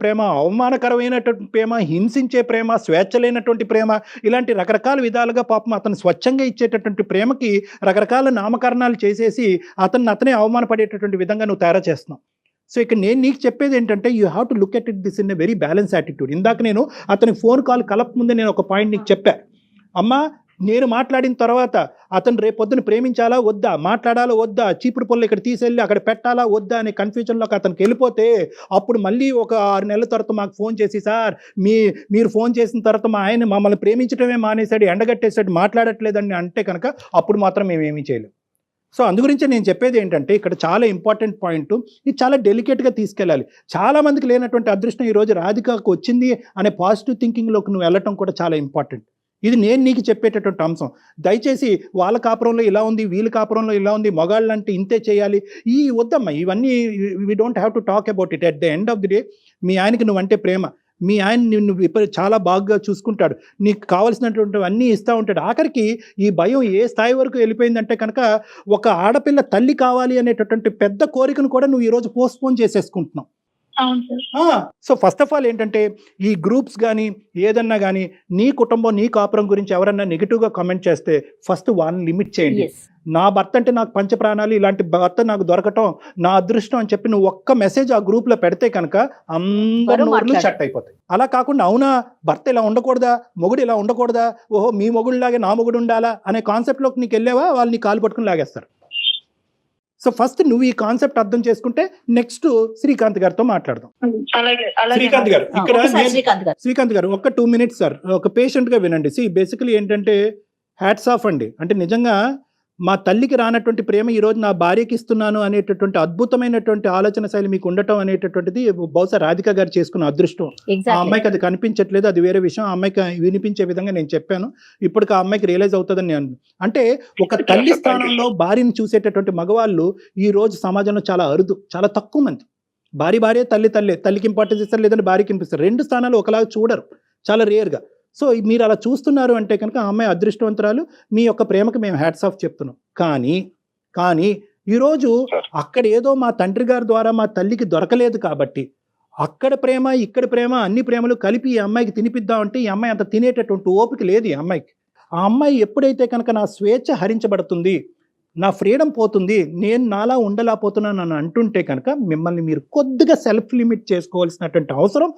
ప్రేమ, అవమానకరమైనటువంటి ప్రేమ, హింసించే ప్రేమ, స్వేచ్ఛ లేనటువంటి ప్రేమ, ఇలాంటి రకరకాల విధాలుగా పాపం అతను స్వచ్ఛంగా ఇచ్చేటటువంటి ప్రేమకి రకరకాల నామకరణాలు చేసేసి అతనే అవమానపడేటటువంటి విధంగా నువ్వు తయారు చేస్తున్నావు. సో ఇక్కడ నేను నీకు చెప్పేది ఏంటంటే you have to look at it this in a very balance attitude. ఇందాక నేను అతనికి ఫోన్ కాల్ కలపముందే నేను ఒక పాయింట్ నీకు చెప్పా. అమ్మా, నేను మాట్లాడిన తర్వాత అతను రేపొద్దున ప్రేమించాలా వద్దా, మాట్లాడాలా వద్దా, చీపురు పొల్లు ఇక్కడ తీసేళ్ళి అక్కడ పెట్టాలా వద్దా అనే కన్ఫ్యూజన్లోకి అతనికి వెళ్ళిపోతే అప్పుడు మళ్ళీ ఒక 6 నెలల తర్వాత మాకు ఫోన్ చేసి సార్ మీరు ఫోన్ చేసిన తర్వాత మా ఆయన మమ్మల్ని ప్రేమించడమే మానేశాడు, ఎండగట్టేశాడు, మాట్లాడట్లేదని అంటే కనుక అప్పుడు మాత్రం మేమేమీ చేయలేం. సో అందుగురించి నేను చెప్పేది ఏంటంటే ఇక్కడ చాలా ఇంపార్టెంట్ పాయింట్, ఇది చాలా డెలికేట్గా తీసుకెళ్ళాలి. చాలామందికి లేనటువంటి అదృష్టం ఈరోజు రాధికకు వచ్చింది అనే పాజిటివ్ థింకింగ్లోకి నువ్వు వెళ్ళటం కూడా చాలా ఇంపార్టెంట్. ఇది నేను నీకు చెప్పేటటువంటి అంశం. దయచేసి వాళ్ళ కాపురంలో ఇలా ఉంది, వీళ్ళ కాపురంలో ఇలా ఉంది, మగాళ్ళు అంటే ఇంతే చేయాలి, ఈ వద్దమ్మా. ఇవన్నీ we don't have to talk about it. At the end of the day మీ ఆయనకి నువ్వంటే ప్రేమ, మీ ఆయన నిన్ను చాలా బాగా చూసుకుంటాడు, నీకు కావాల్సినటువంటి అన్నీ ఇస్తూ ఉంటాడు. ఆఖరికి ఈ భయం ఏ స్థాయి వరకు వెళ్ళిపోయిందంటే కనుక ఒక ఆడపిల్ల తల్లి కావాలి అనేటటువంటి పెద్ద కోరికను కూడా నువ్వు ఈరోజు పోస్ట్పోన్ చేసేసుకుంటున్నావు. సో ఫస్ట్ ఆఫ్ ఆల్ ఏంటంటే ఈ గ్రూప్స్ కానీ ఏదన్నా కానీ నీ కుటుంబం నీ కాపురం గురించి ఎవరన్నా నెగిటివ్గా కామెంట్ చేస్తే ఫస్ట్ వాళ్ళని లిమిట్ చేయండి. నా భర్త అంటే నాకు పంచప్రాణాలు, ఇలాంటి భర్త నాకు దొరకటం నా అదృష్టం అని చెప్పి నువ్వు ఒక్క మెసేజ్ ఆ గ్రూప్లో పెడితే కనుక అందరూ నోర్లు షట్ అయిపోతాయి. అలా కాకుండా అవునా భర్త ఇలా ఉండకూడదా, మొగుడు ఇలా ఉండకూడదా, ఓహో మీ మొగుడులాగే నా మొగుడు ఉండాలా అనే కాన్సెప్ట్లోకి నీకు వెళ్ళావా వాళ్ళు నీ కాలు పట్టుకుని లాగేస్తారు. సో ఫస్ట్ నువ్వు ఈ కాన్సెప్ట్ అర్థం చేసుకుంటే నెక్స్ట్ శ్రీకాంత్ గారితో మాట్లాడదాం. శ్రీకాంత్ గారు ఇక్కడ శ్రీకాంత్ గారు ఒక 2 minutes సార్, ఒక పేషెంట్ గా వినండి. బేసికలీ ఏంటంటే హ్యాట్స్ ఆఫ్ అండి. అంటే నిజంగా మా తల్లికి రానటువంటి ప్రేమ ఈరోజు నా భార్యకి ఇస్తున్నాను అనేటటువంటి అద్భుతమైనటువంటి ఆలోచన శైలి మీకు ఉండటం అనేటటువంటిది బహుశా రాధిక గారు చేసుకున్న అదృష్టం. ఆ అమ్మాయికి అది కనిపించట్లేదు, అది వేరే విషయం. ఆ అమ్మాయికి వినిపించే విధంగా నేను చెప్పాను, ఇప్పటికి ఆ అమ్మాయికి రియలైజ్ అవుతుందని నేను అంటే ఒక తల్లి స్థానంలో భార్యను చూసేటటువంటి మగవాళ్ళు ఈ రోజు సమాజంలో చాలా అరుదు, చాలా తక్కువ మంది. భార్య తల్లికి ఇంపార్టెన్స్ ఇస్తారు, లేదంటే భార్యకి ఇస్తారు. 2 స్థానాలు ఒకలాగా చూడరు, చాలా రేర్గా. సో మీరు అలా చూస్తున్నారు అంటే కనుక ఆ అమ్మాయి అదృష్టవంతురాలు, మీ యొక్క ప్రేమకు మేము హ్యాట్స్ ఆఫ్ చెప్తున్నాం. కానీ ఈరోజు అక్కడ ఏదో మా తండ్రి గారి ద్వారా మా తల్లికి దొరకలేదు కాబట్టి అక్కడ ప్రేమ ఇక్కడ ప్రేమ అన్ని ప్రేమలు కలిపి ఈ అమ్మాయికి తినిపిద్దామంటే ఈ అమ్మాయి అంత తినేటటువంటి ఓపిక లేదు ఈ అమ్మాయికి. ఆ అమ్మాయి ఎప్పుడైతే కనుక నా స్వేచ్ఛ హరించబడుతుంది, నా ఫ్రీడమ్ పోతుంది, నేను నాలా ఉండలేకపోతున్నాను అని అంటుంటే కనుక మిమ్మల్ని మీరు కొద్దిగా సెల్ఫ్ లిమిట్ చేసుకోవాల్సినటువంటి అవసరం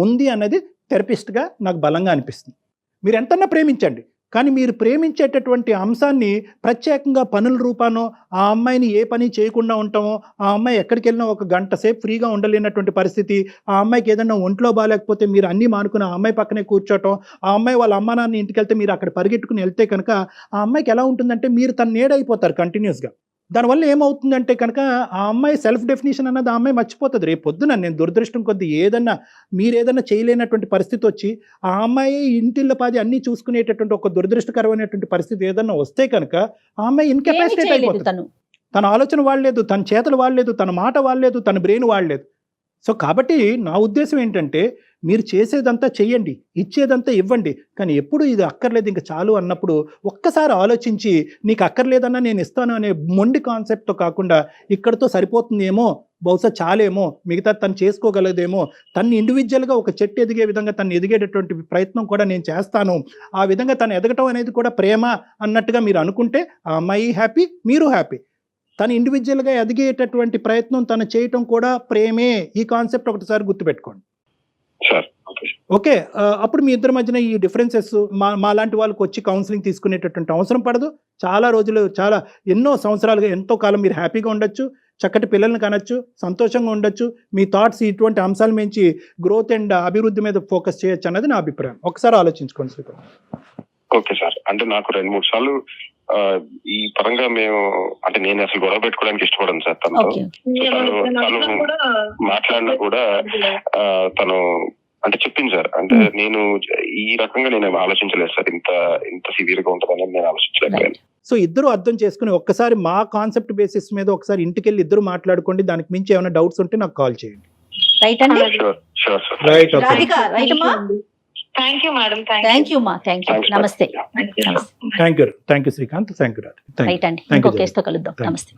ఉంది అన్నది థెరపిస్ట్గా నాకు బలంగా అనిపిస్తుంది. మీరు ఎంతన్నా ప్రేమించండి, కానీ మీరు ప్రేమించేటటువంటి అంశాన్ని ప్రత్యేకంగా పనుల రూపానో ఆ అమ్మాయిని ఏ పని చేయకుండా ఉంటామో, ఆ అమ్మాయి ఎక్కడికి వెళ్ళినా 1 గంట సేపు ఫ్రీగా ఉండలేనటువంటి పరిస్థితి, ఆ అమ్మాయికి ఏదైనా ఒంట్లో బాగాలేకపోతే మీరు అన్నీ మానుకుని ఆ అమ్మాయి పక్కనే కూర్చోవటం, ఆ అమ్మాయి వాళ్ళ అమ్మ నాన్న ఇంటికి వెళ్తే మీరు అక్కడ పరిగెట్టుకుని వెళ్తే కనుక ఆ అమ్మాయికి ఎలా ఉంటుందంటే మీరు తన నీడైపోతారు కంటిన్యూస్గా. దానివల్ల ఏమవుతుందంటే కనుక ఆ అమ్మాయి సెల్ఫ్ డెఫినేషన్ అన్నది ఆ అమ్మాయి మర్చిపోతుంది. రేపు పొద్దున నేను దురదృష్టం కొద్ది మీరు ఏదన్నా చేయలేనటువంటి పరిస్థితి వచ్చి ఆ అమ్మాయి ఇంటిల్లపాది అన్నీ చూసుకునేటటువంటి ఒక దురదృష్టకరమైనటువంటి పరిస్థితి ఏదన్నా వస్తే కనుక ఆ అమ్మాయి ఇన్కెపాసిటేట్ అయిపోతుంది. తన ఆలోచన వాడలేదు, తన చేతులు వాడలేదు, తన మాట వాడలేదు, తన బ్రెయిన్ వాడలేదు. సో కాబట్టి నా ఉద్దేశం ఏంటంటే మీరు చేసేదంతా చెయ్యండి, ఇచ్చేదంతా ఇవ్వండి, కానీ ఎప్పుడు ఇది అక్కర్లేదు ఇంకా చాలు అన్నప్పుడు ఒక్కసారి ఆలోచించి నీకు అక్కర్లేదన్నా నేను ఇస్తాను అనే మొండి కాన్సెప్ట్తో కాకుండా ఇక్కడతో సరిపోతుందేమో, బహుశా చాలేమో, మిగతా తను చేసుకోగలదేమో, తను ఇండివిజువల్గా ఒక చెట్టు ఎదిగే విధంగా తను ఎదిగేటటువంటి ప్రయత్నం కూడా నేను చేస్తాను, ఆ విధంగా తను ఎదగటం అనేది కూడా ప్రేమ అన్నట్టుగా మీరు అనుకుంటే ఆ అమ్మాయి హ్యాపీ, మీరు హ్యాపీ. తను ఇండివిజువల్గా ఎదిగేటటువంటి ప్రయత్నం తను చేయటం కూడా ప్రేమే. ఈ కాన్సెప్ట్ ఒకటిసారి గుర్తుపెట్టుకోండి. ఓకే, అప్పుడు మీ ఇద్దరి మధ్యన ఈ డిఫరెన్సెస్ మా లాంటి వాళ్ళకి వచ్చి కౌన్సిలింగ్ తీసుకునేటటువంటి అవసరం పడదు. చాలా రోజులు, చాలా ఎన్నో సంవత్సరాలుగా ఎంతో కాలం మీరు హ్యాపీగా ఉండొచ్చు, చక్కటి పిల్లల్ని కనొచ్చు, సంతోషంగా ఉండొచ్చు. మీ థాట్స్ ఇటువంటి అంశాల మించి గ్రోత్ అండ్ అభివృద్ధి మీద ఫోకస్ చేయొచ్చు అన్నది నా అభిప్రాయం. ఒకసారి ఆలోచించుకోండి శ్రీకాంత్. ఓకే సార్, అంటే నాకు 2-3 సార్లు ఈ పరంగా మేము అంటే నేను అసలు గొడవ పెట్టుకోవడానికి ఇష్టపడను సార్. తను మాట్లాడినా కూడా తను అంటే చెప్పింది సార్, అంటే నేను ఈ రకంగా నేను ఆలోచించలేదు సార్, ఇంత సివియర్ గా ఉంటుందని నేను ఆలోచించలేదు. సో ఇద్దరు అర్థం చేసుకుని ఒక్కసారి మా కాన్సెప్ట్ బేసిస్ మీద ఒకసారి ఇంటికి వెళ్ళి ఇద్దరు మాట్లాడుకోండి. దానికి మించి ఏమైనా డౌట్స్ ఉంటే నాకు కాల్ చేయండి. రైట్ అండి. Right. Thank you madam. Thank you మా. Thank you. నమస్తే. Thank you Srikanth. Thank you Radha. Right అండి. ఇంకో కేసుతో కలుద్దాం. నమస్తే.